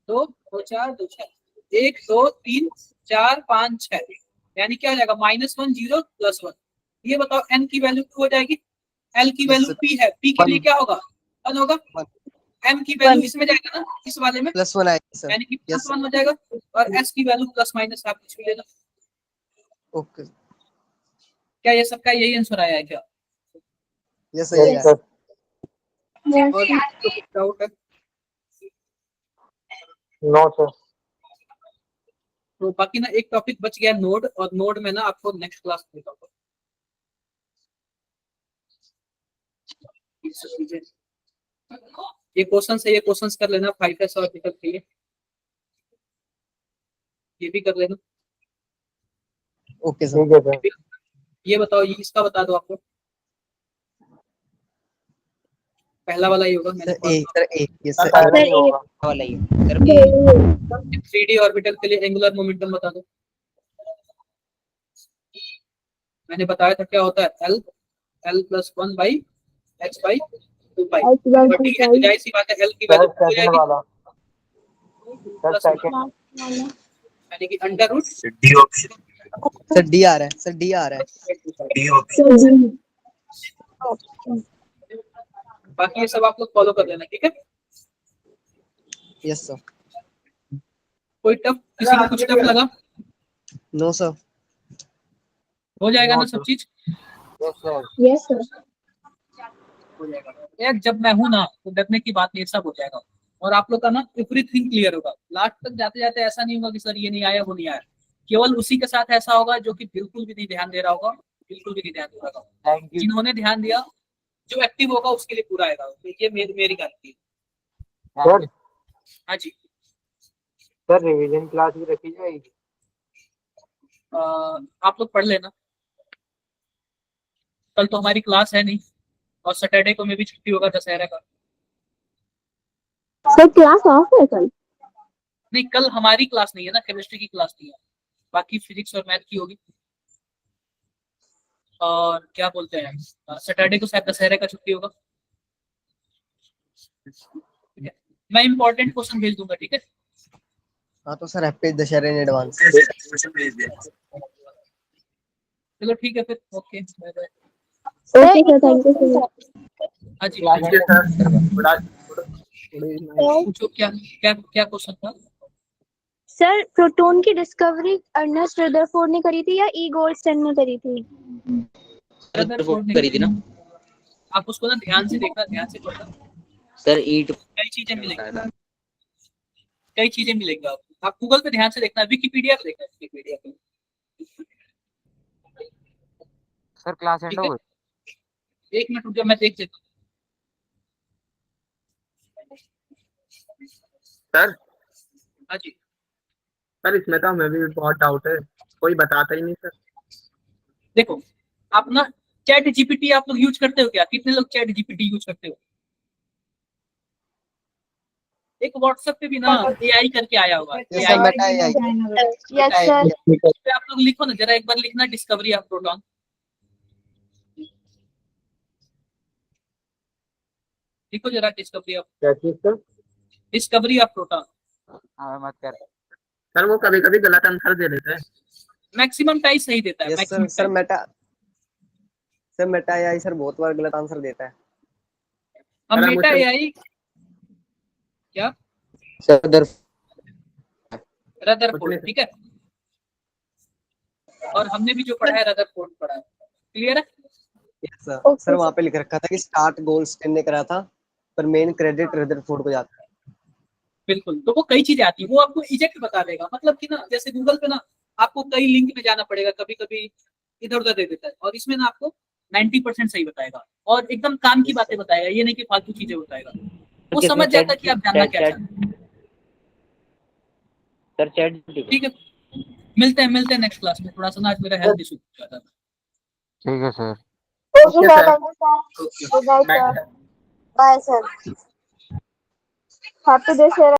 2 2 4 2 6 1 2 3 4 5 6, यानी क्या हो जाएगा -1 0 +1। ये बताओ n की वैल्यू 2 हो जाएगी, l की वैल्यू p है, p के लिए क्या होगा 1 होगा, m की वैल्यू इसमें जाएगा ना, इस वाले में +1 आएगा सर। यानी कि +1 हो जाएगा, और s की वैल्यू ± आप कुछ भी लेना। ओके क्या ये सबका यही आंसर आया है क्या? Yes sir. Yes, sir. और कुछ डाउट है? No, sir. तो बाकी ना एक टॉपिक बच गया नोड, और नोड में ना आपको नेक्स्ट क्लास में बताऊंगा। ये क्वेश्चन है, ये क्वेश्चंस कर लेना 5s और निकल के ये भी कर लेना। Okay sir. ठीक है सर। ये बताओ, ये इसका बता दो आपको, पहला वाला ही होगा, मैंने सर ए यस सर। पहला ही होगा। वाला ही सर। 3D ऑर्बिटल के लिए एंगुलर मोमेंटम बता दो। मैंने बताया था क्या होता है, l +1 by h by 2 पाई, ठीक है, तो जाहिर सी बात है l की सर वैल्यू हो सेकंड जाएगी वाला, सर सेकंड, यानी कि √, डी ऑप्शन, सर डी आ रहा है सर, डी आ रहा है। D option. बाकी ये सब आप लोग फॉलो कर लेना, ठीक है। Yes sir. कोई टफ, किसी को कुछ टफ लगा? No sir. हो जाएगा No, ना सब चीज? Yes sir. हो जाएगा यार, जब मैं हूं ना तो डरने की बात नहीं, सब हो जाएगा। और आप लोग का ना एवरीथिंग क्लियर होगा, लास्ट तक जाते जाते ऐसा नहीं होगा कि सर ये नहीं आया वो नहीं आया। केवल उसी के साथ ऐसा होगा जो कि बिल्कुल भी नहीं ध्यान दे रहा होगा, बिल्कुल भी नहीं ध्यान दे रहा होगा। थैंक यू जिन्होंने ध्यान दिया, जो एक्टिव होगा उसके लिए पूरा आएगा, तो ये मेरी गारंटी है। सर। हाँ जी। सर रिवीजन क्लास भी रखी जाएगी? आप लोग पढ़ लेना, कल तो हमारी क्लास है नहीं, और सैटरडे को में भी छुट्टी होगा दशहरा का। सर क्लास ऑफ है कल? नहीं, कल हमारी क्लास नहीं है ना, केमिस्ट्री की क्लास नहीं है, बाकी फिजिक्स और मैथ की होगी। और क्या बोलते हैं, सैटरडे को शायद दशहरे का छुट्टी होगा। ठीक है, मैं इंपॉर्टेंट क्वेश्चन भेज दूंगा, ठीक है। हाँ तो sir happy Dussehra in advance. चलो ठीक है फिर, okay bye bye. Okay sir, thank you sir. हाँ जी, थैंक यू सर। पूछो क्या क्या क्या क्वेश्चन था? सर प्रोटॉन की डिस्कवरी अर्नेस्ट रदरफोर्ड ने करी थी या ई गोल्डस्टाइन ने करी थी? रदरफोर्ड ने करी थी ना आप उसको ना ध्यान से देखना, ध्यान से पढ़ना, सर। ईट कई चीजें मिलेंगी, कई चीजें मिलेंगी आपको। आप गूगल पे ध्यान से देखना, विकिपीडिया पे देखना, विकिपीडिया पे। सर क्लास एंड ठीक है, हो गई। 1 मिनट रुक जाओ, मैं देख लेता हूँ। सर हाँ जी, सर इसमें तो हमें भी बहुत डाउट है, कोई बताता ही नहीं सर। देखो आप ना चैट जीपीटी आप लोग यूज करते हो क्या? कितने लोग चैट जीपीटी यूज करते हो? एक व्हाट्सएप पे भी ना एआई करके आया होगा, yes AI sir Meta AI. Yes sir. पे आप लोग लिखो ना जरा, एक बार लिखना डिस्कवरी ऑफ प्रोटॉन। लिखो जरा डिस्कवरी ऑफ, क्या चीज सर? Discovery of proton. हाँ मत कर। सर वो कभी कभी गलत आंसर दे देते हैं। मैक्सिमम टाइम सही देता है, yes sir. Maximum sir Meta AI sir बहुत बार गलत आंसर देता है। अब सर, मेटा मुझे- एआई क्या सर रदरफोर्ड, ठीक है। और हमने भी जो पढ़ा है रदरफोर्ड पढ़ा है, क्लियर है। Yes sir. सर वहाँ पे लिख रखा था कि स्टार्ट गोल्डस्टाइन ने करा था, पर मेन क्रेडिट रदरफोर्ड को जाता है। बिल्कुल, तो वो कई चीजें आती है, वो आपको इजेक्ट बता देगा, मतलब कि ना जैसे गूगल पे ना आपको कई लिंक में जाना पड़ेगा, कभी कभी इधर उधर दे देता है, और इसमें ना आपको 90% सही बताएगा, और एकदम काम की बातें बताएगा, ये नहीं कि फालतू चीजें बताएगा। वो समझ जाता है कि आप जानना क्या चाहते हैं। सर चैट ठीक है, मिलते हैं नेक्स्ट क्लास में। थोड़ा सा ना आज मेरा हेल्थ इशू ज्यादा था। ठीक है sir. Okay sir, thank you sir, good night sir, bye sir, happy day sir.